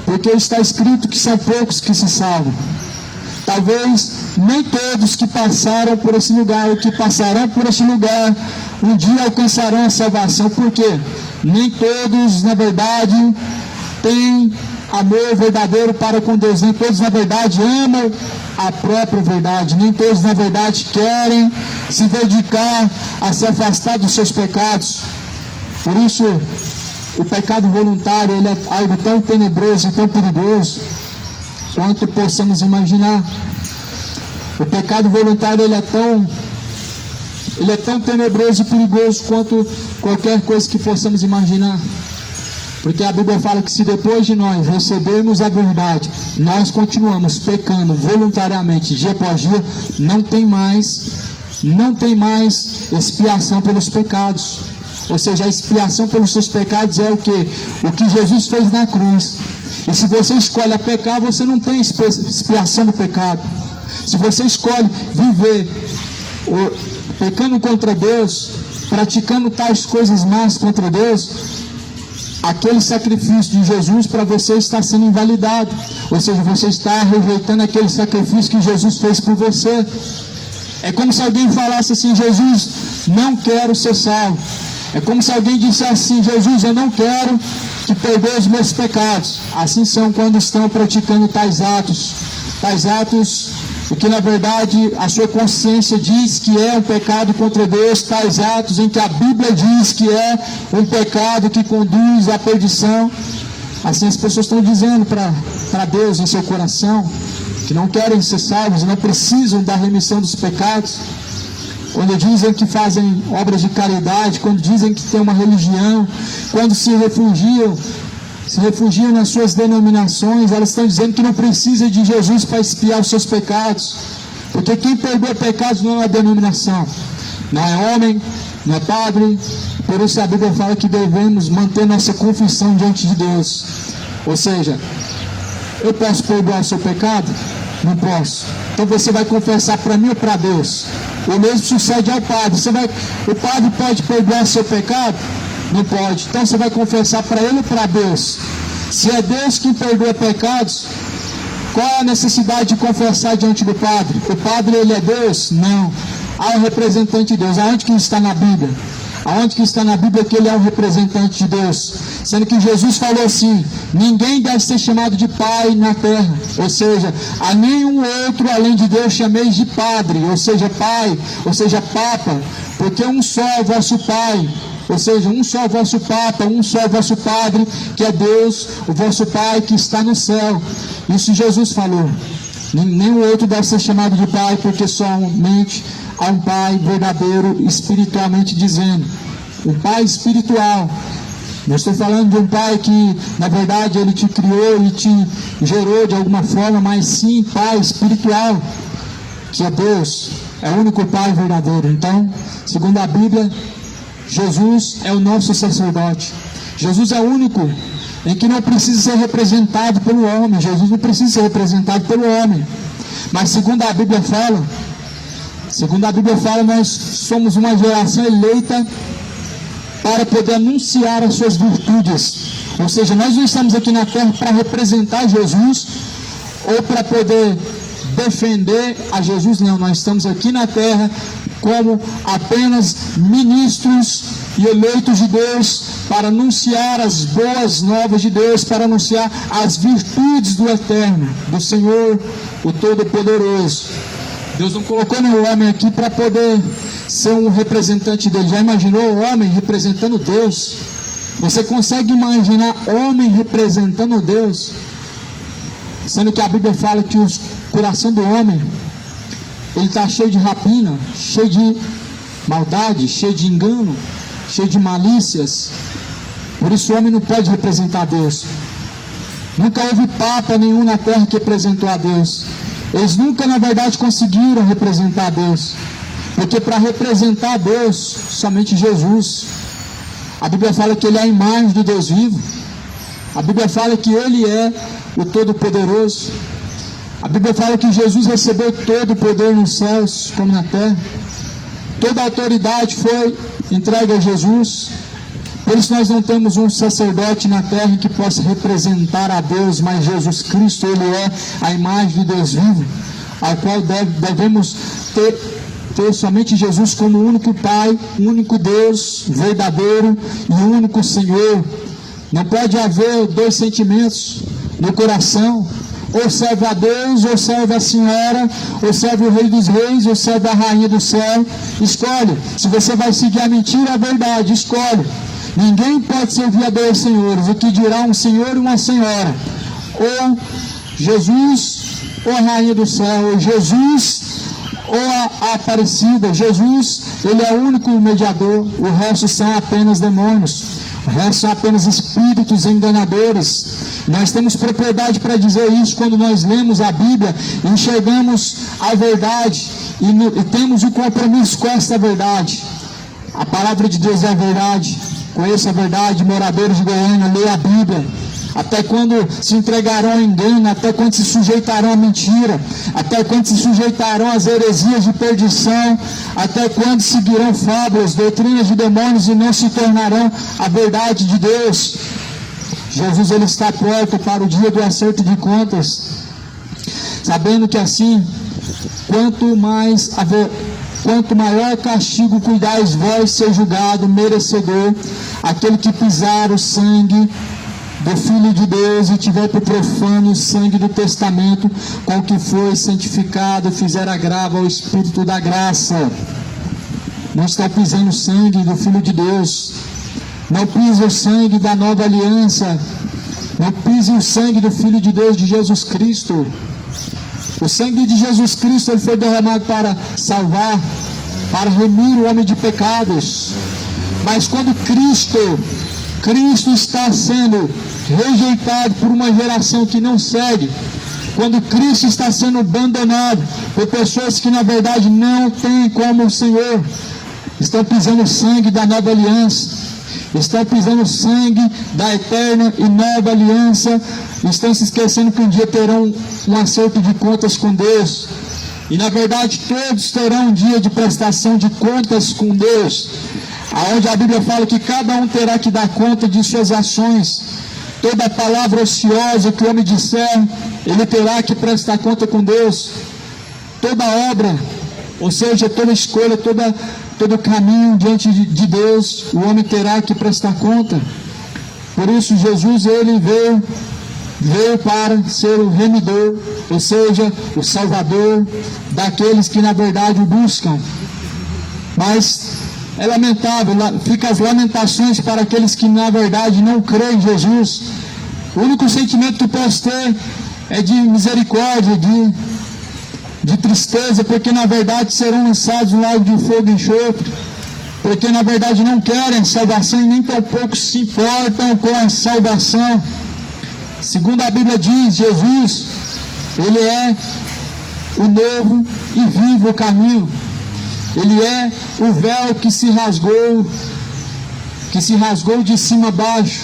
porque está escrito que são poucos que se salvam. Talvez nem todos que passaram por esse lugar, ou que passarão por esse lugar, um dia alcançarão a salvação, porque nem todos, na verdade, têm amor verdadeiro para com Deus. Nem todos, na verdade, amam a própria verdade. Nem todos, na verdade, querem se dedicar a se afastar dos seus pecados. Por isso, o pecado voluntário ele é algo tão tenebroso e tão perigoso quanto possamos imaginar. O pecado voluntário ele é tão tenebroso e perigoso quanto qualquer coisa que possamos imaginar. Porque a Bíblia fala que se depois de nós recebermos a verdade, nós continuamos pecando voluntariamente dia após dia, não tem mais expiação pelos pecados. Ou seja, a expiação pelos seus pecados é o que? O que Jesus fez na cruz. E se você escolhe a pecar, você não tem expiação do pecado. Se você escolhe viver pecando contra Deus, praticando tais coisas más contra Deus, aquele sacrifício de Jesus para você está sendo invalidado. Ou seja, você está rejeitando aquele sacrifício que Jesus fez por você. É como se alguém falasse assim: Jesus, não quero ser salvo. É como se alguém dissesse assim: Jesus, eu não quero que perdoe os meus pecados. Assim são quando estão praticando tais atos, o que na verdade a sua consciência diz que é um pecado contra Deus, tais atos em que a Bíblia diz que é um pecado que conduz à perdição. Assim as pessoas estão dizendo para Deus em seu coração que não querem ser salvos, não precisam da remissão dos pecados. Quando dizem que fazem obras de caridade, quando dizem que têm uma religião, quando se refugiam nas suas denominações, elas estão dizendo que não precisa de Jesus para expiar os seus pecados, porque quem perdoa pecados não é a denominação, não é homem, não é padre. Por isso a Bíblia fala que devemos manter nossa confissão diante de Deus. Ou seja, eu posso perdoar o seu pecado? Não posso. Então você vai confessar para mim ou para Deus? O mesmo sucede ao padre. O padre pode perdoar seu pecado? Não pode. Então você vai confessar para ele ou para Deus? Se é Deus quem perdoa pecados, qual é a necessidade de confessar diante do padre? O padre ele é Deus? Não. Há um representante de Deus. Aonde que está na Bíblia? Aonde que está na Bíblia que ele é o representante de Deus? Sendo que Jesus falou assim: ninguém deve ser chamado de pai na terra, ou seja, a nenhum outro além de Deus chameis de padre, ou seja, pai, ou seja, papa, porque um só é vosso pai, ou seja, um só é vosso papa, um só é vosso padre, que é Deus, o vosso pai que está no céu. Isso Jesus falou. Nenhum outro deve ser chamado de pai, porque somente há um pai verdadeiro, espiritualmente dizendo, um pai espiritual. Não estou falando de um pai que, na verdade, ele te criou e te gerou de alguma forma, mas sim pai espiritual, que é Deus, é o único pai verdadeiro. Então, segundo a Bíblia, Jesus é o nosso sacerdote. Jesus é o único em que não precisa ser representado pelo homem. Jesus não precisa ser representado pelo homem. Mas segundo a Bíblia fala, nós somos uma geração eleita para poder anunciar as suas virtudes. Ou seja, nós não estamos aqui na terra para representar Jesus ou para poder defender a Jesus, não. Nós estamos aqui na terra como apenas ministros e eleitos de Deus para anunciar as boas novas de Deus, para anunciar as virtudes do Eterno, do Senhor, o Todo-Poderoso. Deus não colocou no homem aqui para poder ser um representante dele. Já imaginou o homem representando Deus? Você consegue imaginar homem representando Deus? Sendo que a Bíblia fala que o coração do homem, ele está cheio de rapina, cheio de maldade, cheio de engano, cheio de malícias. Por isso o homem não pode representar Deus. Nunca houve papa nenhum na terra que representou a Deus. Eles nunca, na verdade, conseguiram representar Deus. Porque para representar Deus, somente Jesus. A Bíblia fala que Ele é a imagem do Deus vivo. A Bíblia fala que Ele é o Todo-Poderoso. A Bíblia fala que Jesus recebeu todo o poder nos céus como na terra. Toda a autoridade foi entregue a Jesus. Por isso nós não temos um sacerdote na terra que possa representar a Deus, mas Jesus Cristo, Ele é a imagem de Deus vivo, ao qual devemos ter somente Jesus como o único Pai, o único Deus verdadeiro e o único Senhor. Não pode haver dois sentimentos no coração. Ou serve a Deus, ou serve a Senhora, ou serve o Rei dos Reis, ou serve a Rainha do Céu. Escolhe. Se você vai seguir a mentira ou a verdade, escolhe. Ninguém pode servir a dois senhores. O que dirá um senhor e uma senhora? Ou Jesus, ou a Rainha do Céu, ou Jesus, ou a Aparecida. Jesus, Ele é o único mediador. O resto são apenas demônios. O resto são apenas espíritos enganadores. Nós temos propriedade para dizer isso quando nós lemos a Bíblia, enxergamos a verdade e temos o compromisso com essa verdade. A palavra de Deus é a verdade. Conheça a verdade, moradores de Goiânia, leia a Bíblia. Até quando se entregarão ao engano, até quando se sujeitarão à mentira, até quando se sujeitarão às heresias de perdição, até quando seguirão fábulas, doutrinas de demônios e não se tornarão a verdade de Deus. Jesus, Ele está perto para o dia do acerto de contas, sabendo que assim, quanto maior castigo cuidais vós ser julgado, merecedor, aquele que pisar o sangue do Filho de Deus e tiver por profano o sangue do testamento com que foi santificado, fizer agravo ao Espírito da graça. Não está pisando o sangue do Filho de Deus. Não pise o sangue da nova aliança. Não pise o sangue do Filho de Deus, de Jesus Cristo. O sangue de Jesus Cristo, ele foi derramado para salvar, para remir o homem de pecados. Mas quando Cristo está sendo rejeitado por uma geração que não segue, quando Cristo está sendo abandonado por pessoas que na verdade não têm como o Senhor, estão pisando o sangue da nova aliança, estão pisando o sangue da eterna e nova aliança, estão se esquecendo que um dia terão um acerto de contas com Deus. E na verdade todos terão um dia de prestação de contas com Deus, aonde a Bíblia fala que cada um terá que dar conta de suas ações. Toda palavra ociosa que o homem disser, ele terá que prestar conta com Deus. Toda obra Ou seja, toda escolha, todo caminho diante de Deus, o homem terá que prestar conta. Por isso Jesus, ele veio para ser o remidor, ou seja, o salvador daqueles que na verdade o buscam. Mas é lamentável, fica as lamentações para aqueles que na verdade não creem em Jesus. O único sentimento que eu posso ter é de misericórdia, de tristeza, porque na verdade serão lançados no lago de fogo e enxofre, porque na verdade não querem salvação e nem tampouco se importam com a salvação. Segundo a Bíblia diz, Jesus, ele é o novo e vivo caminho. Ele é o véu que se rasgou de cima a baixo,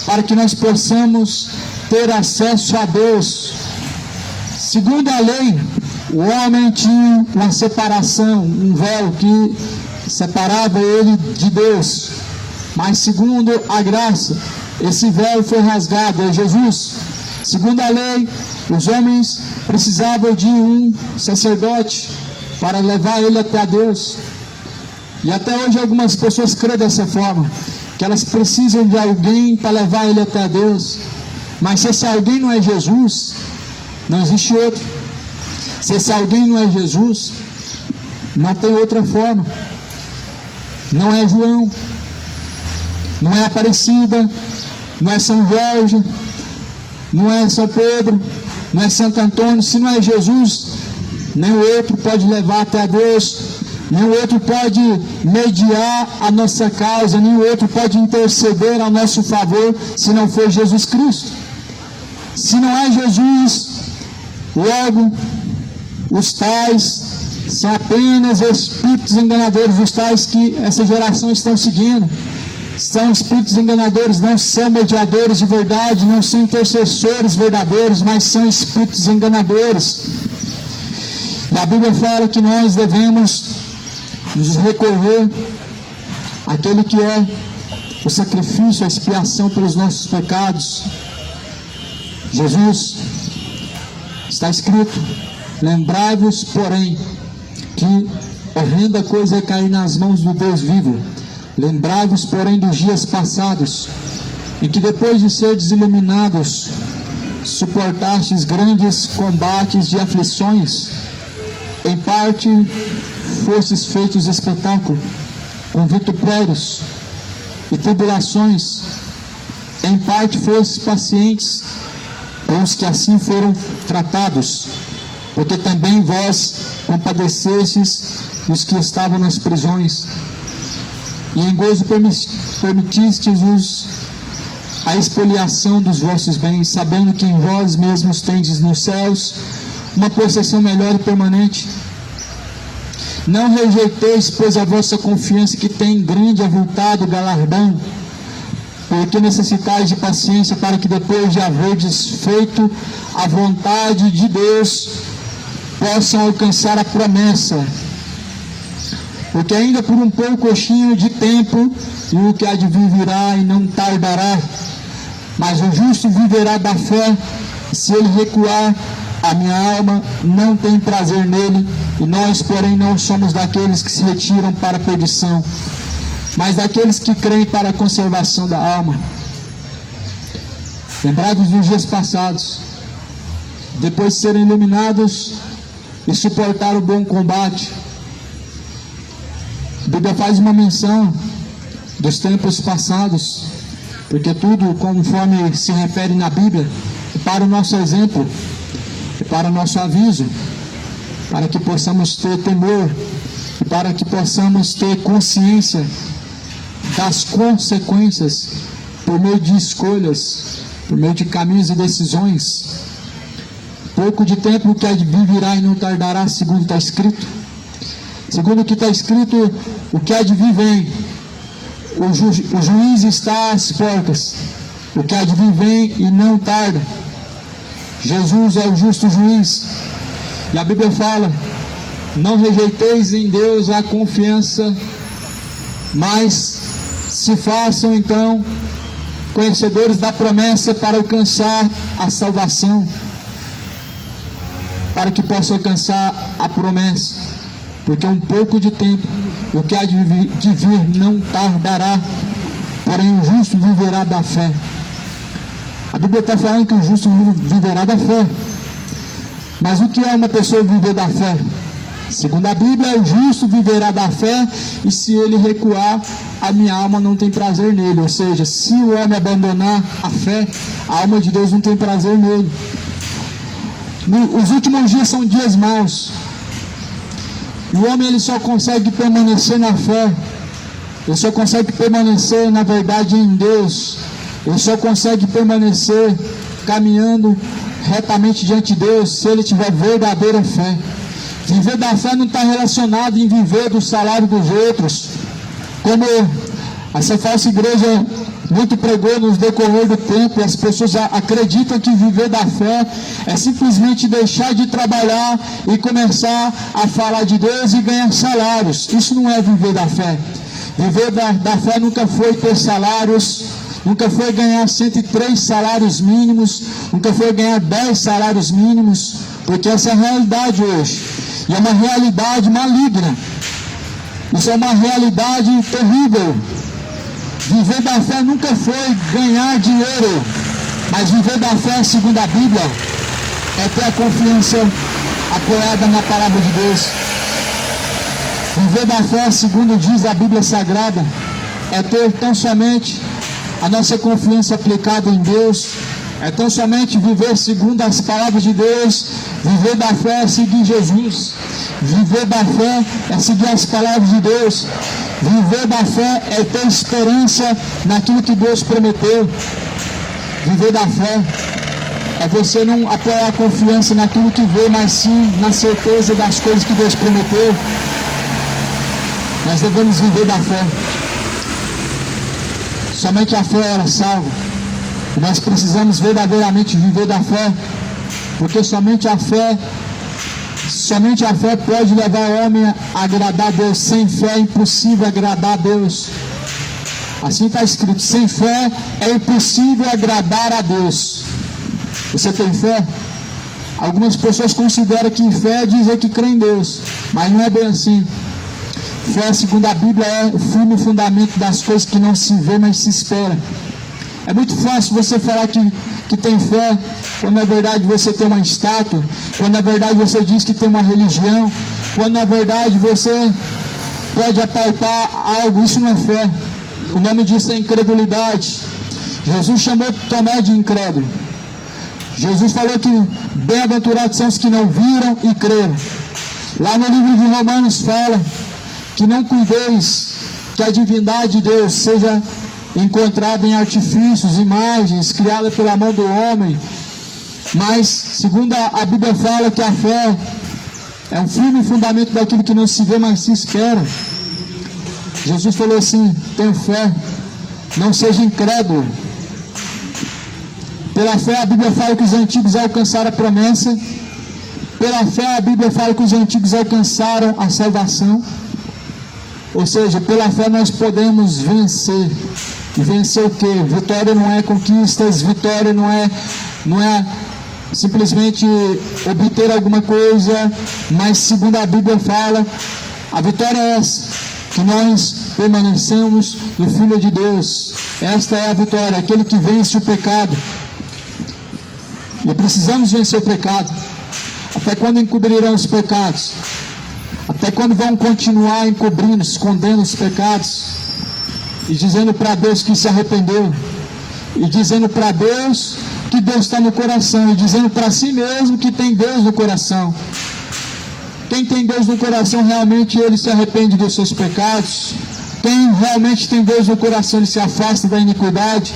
para que nós possamos ter acesso a Deus. Segundo a lei, o homem tinha uma separação, um véu que separava ele de Deus. Mas segundo a graça, esse véu foi rasgado, é Jesus. Segundo a lei, os homens precisavam de um sacerdote para levar ele até a Deus. E até hoje algumas pessoas creem dessa forma, que elas precisam de alguém para levar ele até a Deus. Mas se esse alguém não é Jesus, não existe outro. Se esse alguém não é Jesus, não tem outra forma. Não é João, não é Aparecida, não é São Jorge, não é São Pedro, não é Santo Antônio. Se não é Jesus, nem o outro pode levar até a Deus, nem o outro pode mediar a nossa causa, nem o outro pode interceder a nosso favor, se não for Jesus Cristo. Se não é Jesus, logo os tais são apenas espíritos enganadores, os tais que essa geração estão seguindo. São espíritos enganadores, não são mediadores de verdade, não são intercessores verdadeiros, mas são espíritos enganadores. E a Bíblia fala que nós devemos nos recorrer àquele que é o sacrifício, a expiação pelos nossos pecados. Jesus, está escrito: lembrai-vos, porém, que horrenda coisa é cair nas mãos do Deus vivo. Lembrai-vos, porém, dos dias passados, em que depois de seres iluminados, suportastes grandes combates de aflições. Em parte fostes feitos espetáculo, com vitupérios e tribulações. Em parte fostes pacientes com os que assim foram tratados, porque também vós compadecestes dos que estavam nas prisões, e em gozo permitistes-vos a expoliação dos vossos bens, sabendo que em vós mesmos tendes nos céus uma possessão melhor e permanente. Não rejeiteis, pois, a vossa confiança, que tem grande avultado galardão, porque necessitais de paciência, para que depois de haverdes feito a vontade de Deus, possam alcançar a promessa. Porque ainda por um pouquinho de tempo, e o que há de vir virá e não tardará. Mas o justo viverá da fé. Se ele recuar, a minha alma não tem prazer nele. E nós, porém, não somos daqueles que se retiram para a perdição, mas daqueles que creem para a conservação da alma. Lembrados dos dias passados, depois de serem iluminados e suportar o bom combate. A Bíblia faz uma menção dos tempos passados, porque tudo, conforme se refere na Bíblia, é para o nosso exemplo, é para o nosso aviso, para que possamos ter temor, e para que possamos ter consciência das consequências por meio de escolhas, por meio de caminhos e decisões. Pouco de tempo o que há de vir virá e não tardará, segundo está escrito. Segundo o que está escrito, o que há de vir vem. O juiz está às portas. O que há de vir vem e não tarda. Jesus é o justo juiz. E a Bíblia fala: não rejeiteis em Deus a confiança, mas se façam então conhecedores da promessa para alcançar a salvação, para que possam alcançar a promessa. porque um pouco de tempo, o que há de vir não tardará, porém o justo viverá da fé. A Bíblia está falando que o justo viverá da fé. Mas o que é uma pessoa viver da fé? Segundo a Bíblia, o justo viverá da fé, e se ele recuar, a minha alma não tem prazer nele. Ou seja, se o homem abandonar a fé, a alma de Deus não tem prazer nele. Os últimos dias são dias maus. E o homem ele só consegue permanecer na fé, ele só consegue permanecer na verdade em Deus, ele só consegue permanecer caminhando retamente diante de Deus se ele tiver verdadeira fé. Viver da fé não está relacionado em viver do salário dos outros, como essa falsa igreja muito pregou nos decorrer do tempo, e as pessoas acreditam que viver da fé é simplesmente deixar de trabalhar e começar a falar de Deus e ganhar salários. Isso não é viver da fé. Viver da fé nunca foi ter salários, nunca foi ganhar 103 salários mínimos, nunca foi ganhar 10 salários mínimos, porque essa é a realidade hoje, e é uma realidade maligna. Isso é uma realidade terrível. Viver da fé nunca foi ganhar dinheiro, mas viver da fé, segundo a Bíblia, é ter a confiança apoiada na palavra de Deus. Viver da fé, segundo diz a Bíblia Sagrada, é ter tão somente a nossa confiança aplicada em Deus, é tão somente viver segundo as palavras de Deus. Viver da fé é seguir Jesus. Viver da fé é seguir as palavras de Deus. Viver da fé é ter esperança naquilo que Deus prometeu. Viver da fé é você não apoiar a confiança naquilo que vê, mas sim na certeza das coisas que Deus prometeu. Nós devemos viver da fé. Somente a fé ela salva. E nós precisamos verdadeiramente viver da fé, porque somente a fé pode levar o homem a agradar a Deus. Sem fé é impossível agradar a Deus. Assim está escrito: sem fé é impossível agradar a Deus. Você tem fé? Algumas pessoas consideram que fé é dizer que crê em Deus, mas não é bem assim. Fé, segundo a Bíblia, é o firme fundamento das coisas que não se vê, mas se espera. É muito fácil você falar que tem fé, quando na verdade você tem uma estátua, quando na verdade você diz que tem uma religião, quando na verdade você pode apalpar algo. Isso não é fé. O nome disso é incredulidade. Jesus chamou Tomé de incrédulo. Jesus falou que bem-aventurados são os que não viram e creram. Lá no livro de Romanos fala que não cuideis que a divindade de Deus seja encontrada em artifícios, imagens criadas pela mão do homem, mas segundo a Bíblia fala que a fé é um firme fundamento daquilo que não se vê, mas se espera. Jesus falou assim: tenha fé, não seja incrédulo. Pela fé a Bíblia fala que os antigos alcançaram a promessa. Pela fé a Bíblia fala que os antigos alcançaram a salvação. Ou seja, pela fé nós podemos vencer. E vencer o quê? Vitória não é conquistas, vitória não é simplesmente obter alguma coisa, mas segundo a Bíblia fala, a vitória é essa, que nós permanecemos no Filho de Deus. Esta é a vitória, aquele que vence o pecado. E precisamos vencer o pecado. Até quando encobrirão os pecados? Até quando vão continuar encobrindo, escondendo os pecados? E dizendo para Deus que se arrependeu, e dizendo para Deus que Deus está no coração, e dizendo para si mesmo que tem Deus no coração. Quem tem Deus no coração, realmente ele se arrepende dos seus pecados. Quem realmente tem Deus no coração, ele se afasta da iniquidade.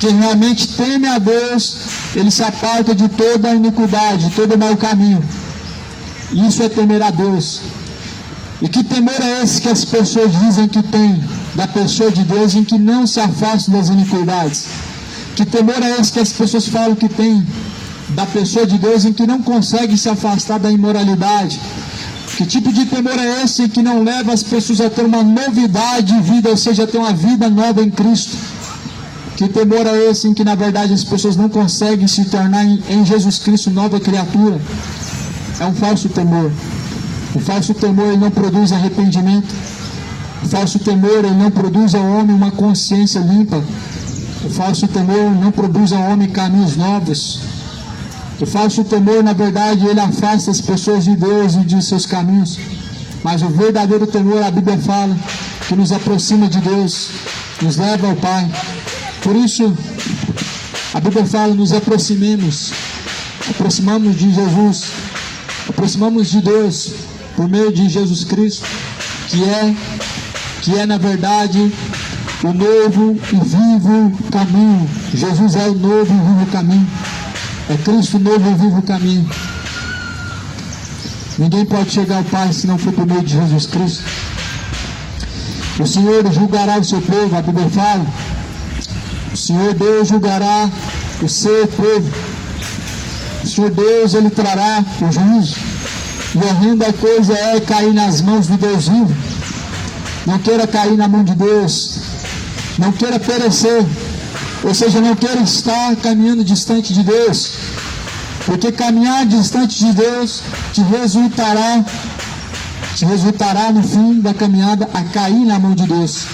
Quem realmente teme a Deus, ele se aparta de toda a iniquidade, de todo o mau caminho. Isso é temer a Deus. E que temor é esse que as pessoas dizem que tem da pessoa de Deus, em que não se afastam das iniquidades? Que temor é esse que as pessoas falam que tem da pessoa de Deus, em que não consegue se afastar da imoralidade? Que tipo de temor é esse que não leva as pessoas a ter uma novidade de vida, ou seja, a ter uma vida nova em Cristo? Que temor é esse em que na verdade as pessoas não conseguem se tornar em Jesus Cristo nova criatura? É um falso temor. O falso temor ele não produz arrependimento. O falso temor ele não produz ao homem uma consciência limpa. O falso temor não produz ao homem caminhos novos. O falso temor, na verdade, ele afasta as pessoas de Deus e de seus caminhos. Mas o verdadeiro temor, a Bíblia fala, que nos aproxima de Deus, nos leva ao Pai. Por isso, a Bíblia fala, nos aproximamos de Jesus, aproximamos de Deus por meio de Jesus Cristo, que é na verdade o novo e vivo caminho. Jesus é o novo e vivo caminho. É Cristo o novo e vivo caminho. Ninguém pode chegar ao Pai se não for por meio de Jesus Cristo. O Senhor julgará o seu povo, a Bíblia fala. O Senhor Deus julgará o seu povo. O Senhor Deus, Ele trará o juízo. E horrenda coisa é cair nas mãos do Deus vivo. Não queira cair na mão de Deus. Não queira perecer. Ou seja, não queira estar caminhando distante de Deus. Porque caminhar distante de Deus te resultará no fim da caminhada a cair na mão de Deus.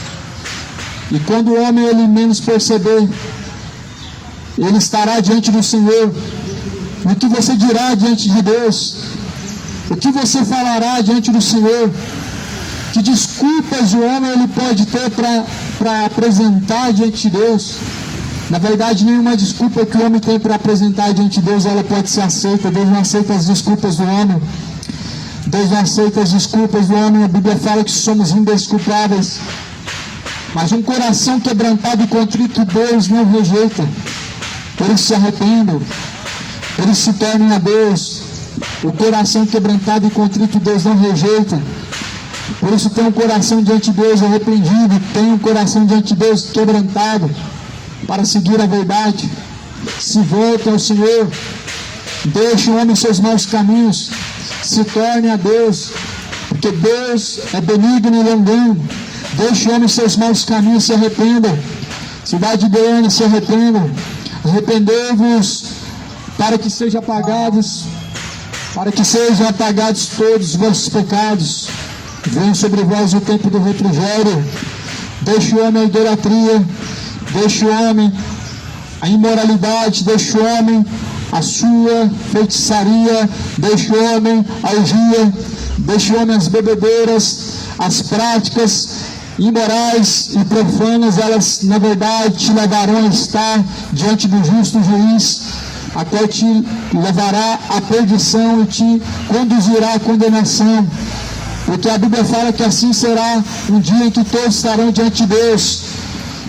E quando o homem ele menos perceber, ele estará diante do Senhor. O que você dirá diante de Deus? O que você falará diante do Senhor? Que desculpas o homem ele pode ter para apresentar diante de Deus? Na verdade, nenhuma desculpa que o homem tem para apresentar diante de Deus, ela pode ser aceita. Deus não aceita as desculpas do homem. Deus não aceita as desculpas do homem. A Bíblia fala que somos indesculpáveis. Mas um coração quebrantado e contrito, Deus não rejeita. Eles se arrependam. Eles se tornem a Deus. O coração quebrantado e contrito, Deus não rejeita. Por isso tem um coração diante de Deus arrependido. Tem um coração diante de Deus quebrantado para seguir a verdade. Se volte ao Senhor. Deixe o homem seus maus caminhos. Se torne a Deus. Porque Deus é benigno e longânimo. Deixe o homem seus maus caminhos, se arrependam. Cidade de Goiânia, se arrependam. Arrependei-vos para que sejam apagados todos os vossos pecados. Venha sobre vós o tempo do refrigério. Deixe o homem a idolatria. Deixe o homem a imoralidade. Deixe o homem a sua feitiçaria. Deixe o homem a orgia. Deixe o homem as bebedeiras, as práticas imorais e profanas. Elas na verdade te levarão a estar diante do justo juiz, a qual te levará à perdição e te conduzirá à condenação. Porque a Bíblia fala que assim será um dia em que todos estarão diante de Deus.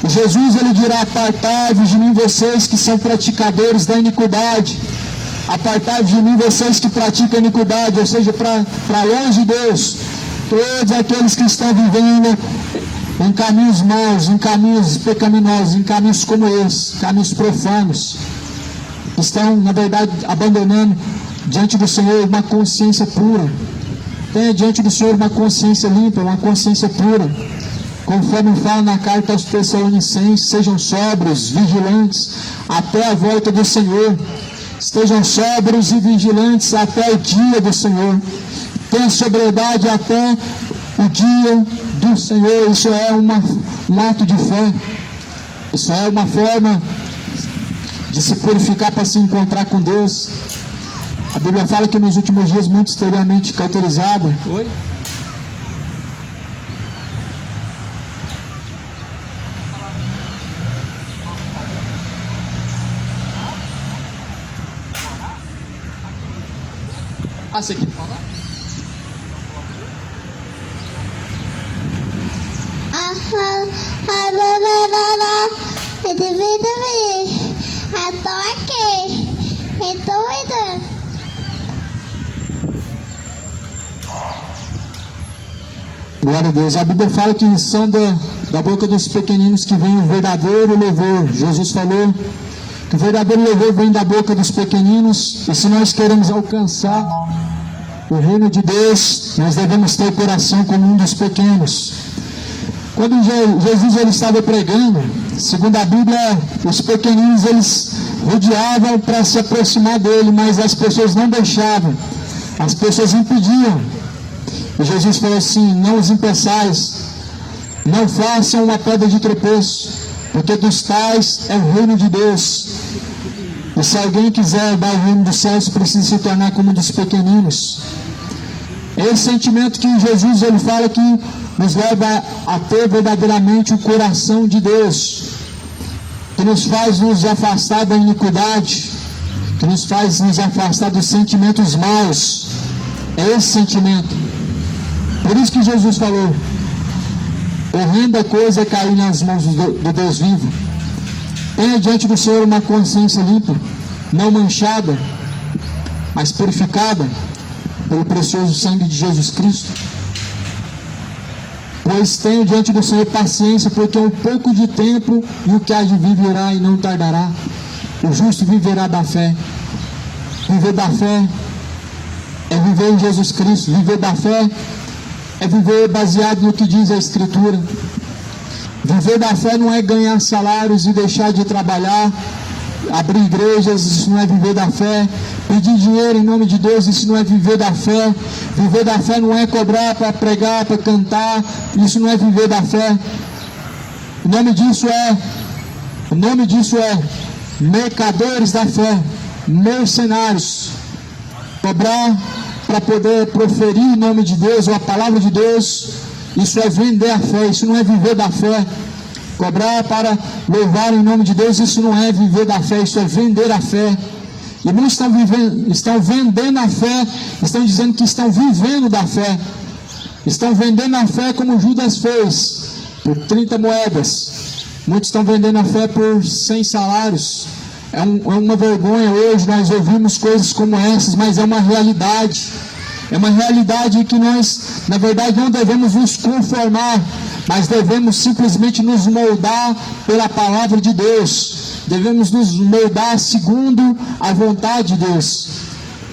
E Jesus ele dirá: apartai-vos de mim, vocês que são praticadores da iniquidade. Apartai-vos de mim, vocês que praticam a iniquidade, ou seja, para longe de Deus. Todos aqueles que estão vivendo em caminhos maus, em caminhos pecaminosos, em caminhos como esse, caminhos profanos, estão, na verdade, abandonando diante do Senhor uma consciência pura. Tenha diante do Senhor uma consciência limpa, uma consciência pura. Conforme fala na carta aos Tessalonicenses, sejam sóbrios, vigilantes, até a volta do Senhor. Estejam sóbrios e vigilantes até o dia do Senhor. Tenha sobriedade até o dia do Senhor. Isso é um ato de fé. Isso é uma forma de se purificar para se encontrar com Deus. A Bíblia fala que nos últimos dias muitos terão a mente cauterizada. Oi? Você quer falar? Estou aqui. Estou indo. Glória a Deus. A Bíblia fala que são da boca dos pequeninos que vem o verdadeiro louvor. Jesus falou que o verdadeiro louvor vem da boca dos pequeninos. E se nós queremos alcançar o reino de Deus, nós devemos ter o coração como um dos pequenos. Quando Jesus ele estava pregando, segundo a Bíblia, os pequeninos eles rodeavam para se aproximar dele, mas as pessoas não deixavam, as pessoas impediam. E Jesus falou assim: não os impeçais, não façam uma pedra de tropeço, porque dos tais é o reino de Deus. E se alguém quiser dar o reino dos céus, precisa se tornar como um dos pequeninos. Esse sentimento que Jesus ele fala que nos leva a ter verdadeiramente o coração de Deus, que nos faz nos afastar da iniquidade, que nos faz nos afastar dos sentimentos maus. É esse sentimento. Por isso que Jesus falou: horrenda coisa é cair nas mãos do Deus vivo. Tenha diante do Senhor uma consciência limpa, não manchada, mas purificada pelo precioso sangue de Jesus Cristo. Pois tenho diante do Senhor paciência, porque um pouco de tempo e o que há de vir virá e não tardará. O justo viverá da fé. Viver da fé é viver em Jesus Cristo. Viver da fé é viver baseado no que diz a Escritura. Viver da fé não é ganhar salários e deixar de trabalhar, abrir igrejas, isso não é viver da fé. Pedir dinheiro em nome de Deus, isso não é viver da fé. Viver da fé não é cobrar para pregar, para cantar, isso não é viver da fé. O nome disso é mercadores da fé, mercenários. Cobrar para poder proferir em nome de Deus ou a palavra de Deus, isso é vender a fé, isso não é viver da fé. Cobrar para louvar em nome de Deus, isso não é viver da fé, isso é vender a fé. E muitos estão vendendo a fé, estão dizendo que estão vivendo da fé. Estão vendendo a fé como Judas fez, por 30 moedas. Muitos estão vendendo a fé por 100 salários. É uma vergonha hoje nós ouvimos coisas como essas, mas é uma realidade. É uma realidade que nós, na verdade, não devemos nos conformar, mas devemos simplesmente nos moldar pela palavra de Deus. Devemos nos moldar segundo a vontade de Deus.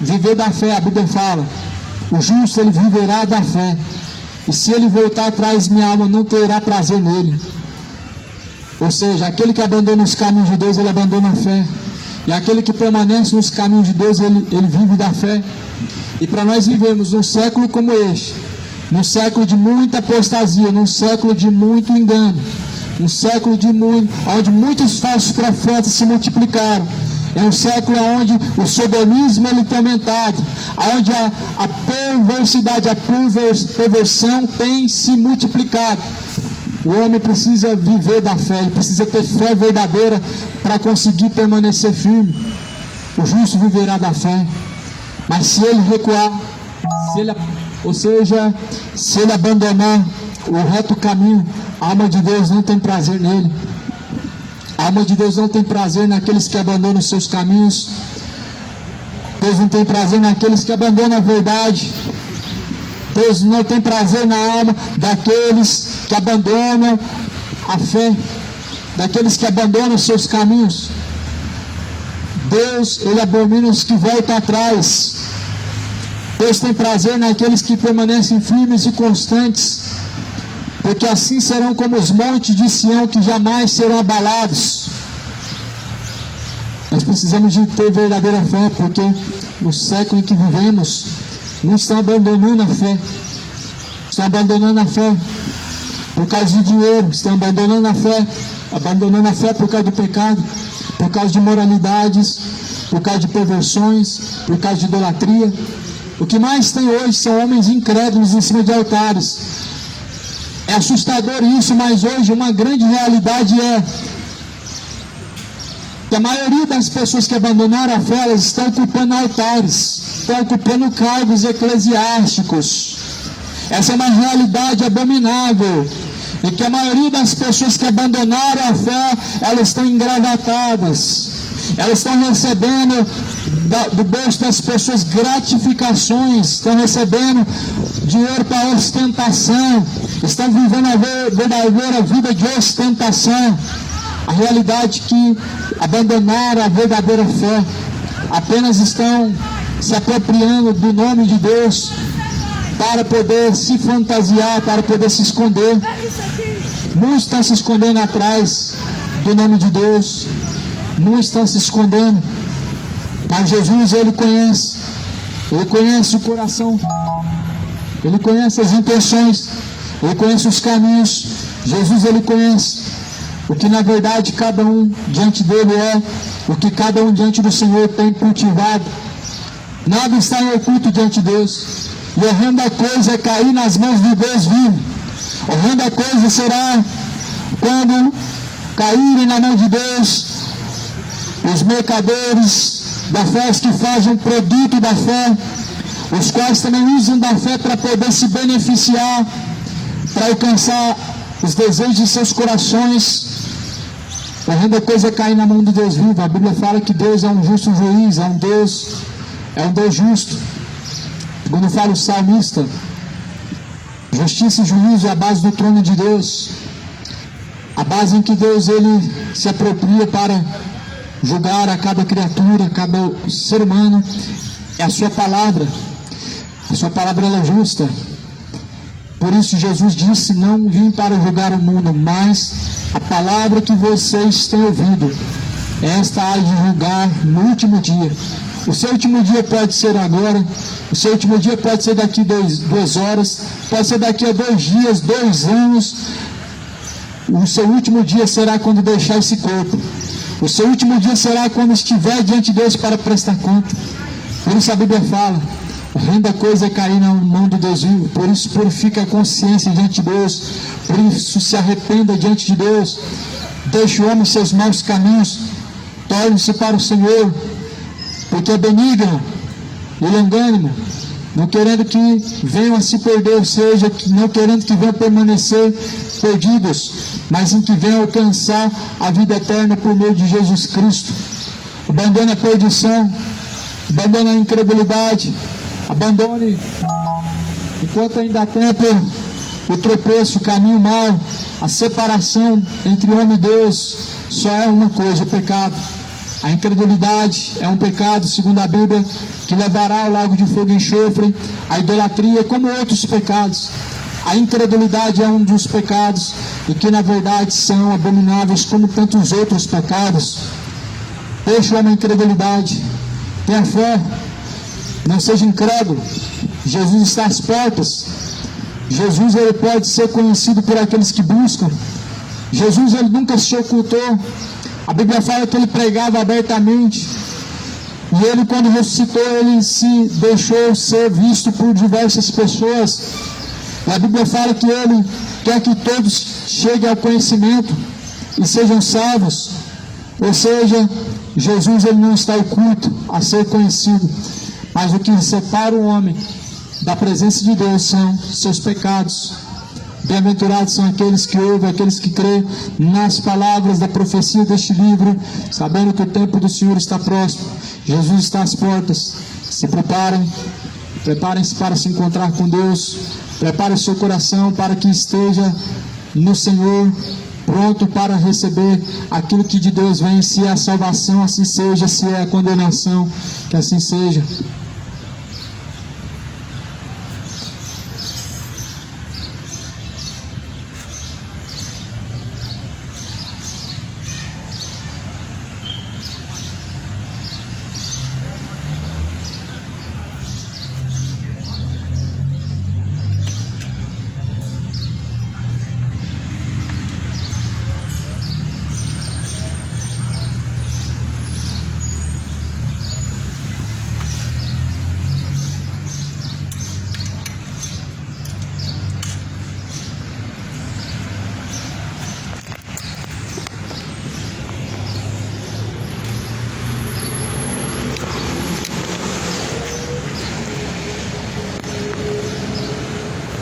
Viver da fé, a Bíblia fala: o justo ele viverá da fé, e se ele voltar atrás, minha alma não terá prazer nele. Ou seja, aquele que abandona os caminhos de Deus, ele abandona a fé. E aquele que permanece nos caminhos de Deus, ele vive da fé. E para nós vivemos num século como este, num século de muita apostasia, num século de muito engano, um século onde muitos falsos profetas se multiplicaram. É um século onde o sodomismo ele tem aumentado, onde a perversidade, a perversão tem se multiplicado. O homem precisa viver da fé, ele precisa ter fé verdadeira para conseguir permanecer firme. O justo viverá da fé, mas se ele recuar, se ele abandonar o reto caminho, a alma de Deus não tem prazer nele. A alma de Deus não tem prazer naqueles que abandonam os seus caminhos. Deus não tem prazer naqueles que abandonam a verdade. Deus não tem prazer na alma daqueles que abandonam a fé, daqueles que abandonam os seus caminhos. Deus, ele abomina os que voltam atrás. Deus tem prazer naqueles que permanecem firmes e constantes, porque assim serão como os montes de Sião, que jamais serão abalados. Nós precisamos de ter verdadeira fé, porque no século em que vivemos, muitos estão abandonando a fé. Estão abandonando a fé por causa de dinheiro, estão abandonando a fé por causa do pecado, por causa de moralidades, por causa de perversões, por causa de idolatria. O que mais tem hoje são homens incrédulos em cima de altares. É assustador isso, mas hoje uma grande realidade é que a maioria das pessoas que abandonaram a fé, elas estão ocupando altares, estão ocupando cargos eclesiásticos. Essa é uma realidade abominável, e que a maioria das pessoas que abandonaram a fé, elas estão engravatadas, elas estão recebendo do bolso das pessoas gratificações, estão recebendo dinheiro para ostentação, estão vivendo a verdadeira vida de ostentação. A realidade é que abandonaram a verdadeira fé, apenas estão se apropriando do nome de Deus para poder se fantasiar, para poder se esconder. Muitos estão se escondendo atrás do nome de Deus, muitos estão se escondendo, mas Jesus, ele conhece o coração. Ele conhece as intenções, Ele conhece os caminhos. Jesus, Ele conhece o que na verdade cada um diante dele é, o que cada um diante do Senhor tem cultivado. Nada está em oculto diante de Deus. E horrenda coisa é cair nas mãos do Deus vivo. Horrenda coisa será quando caírem na mão de Deus os mercadores da fé, que fazem um produto da fé, os quais também usam da fé para poder se beneficiar, para alcançar os desejos de seus corações. Horrenda coisa é cair na mão de Deus vivo. A Bíblia fala que Deus é um justo juiz, é um Deus justo. Quando fala o salmista, justiça e juízo é a base do trono de Deus, a base em que Deus ele se apropria para julgar a cada criatura, a cada ser humano. É a sua palavra. A sua palavra ela é justa. Por isso Jesus disse: não vim para julgar o mundo, mas a palavra que vocês têm ouvido, esta há de julgar no último dia. O seu último dia pode ser agora, o seu último dia pode ser daqui 2 horas, pode ser daqui a 2 dias, 2 anos. O seu último dia será quando deixar esse corpo. O seu último dia será quando estiver diante de Deus para prestar conta. Por isso a Bíblia fala: horrenda coisa é cair na mão do Deus vivo. Por isso purifica a consciência diante de Deus. Por isso se arrependa diante de Deus. Deixe o homem seus maus caminhos. Torne-se para o Senhor. Porque é benigno e longânimo, não querendo que venham a se perder, ou seja, não querendo que venham permanecer perdidos, mas em que venham alcançar a vida eterna por meio de Jesus Cristo. Abandone a perdição, abandone a incredulidade, abandone, enquanto ainda há tempo, o tropeço, o caminho mau, a separação entre homem e Deus. Só é uma coisa: o pecado. A incredulidade é um pecado, segundo a Bíblia, que levará ao lago de fogo e enxofre. A idolatria, como outros pecados. A incredulidade é um dos pecados, e que na verdade são abomináveis como tantos outros pecados. Deixe a incredulidade, tenha fé, não seja incrédulo. Jesus está às portas. Jesus ele pode ser conhecido por aqueles que buscam. Jesus ele nunca se ocultou. A Bíblia fala que ele pregava abertamente. E ele, quando ressuscitou, ele se deixou ser visto por diversas pessoas. E a Bíblia fala que ele quer que todos cheguem ao conhecimento e sejam salvos. Ou seja, Jesus ele não está oculto a ser conhecido. Mas o que separa o homem da presença de Deus são seus pecados. Bem-aventurados são aqueles que ouvem, aqueles que creem nas palavras da profecia deste livro, sabendo que o tempo do Senhor está próximo. Jesus está às portas. Se preparem-se para se encontrar com Deus. Prepare seu coração para que esteja no Senhor, pronto para receber aquilo que de Deus vem. Se é a salvação, assim seja. Se é a condenação, que assim seja.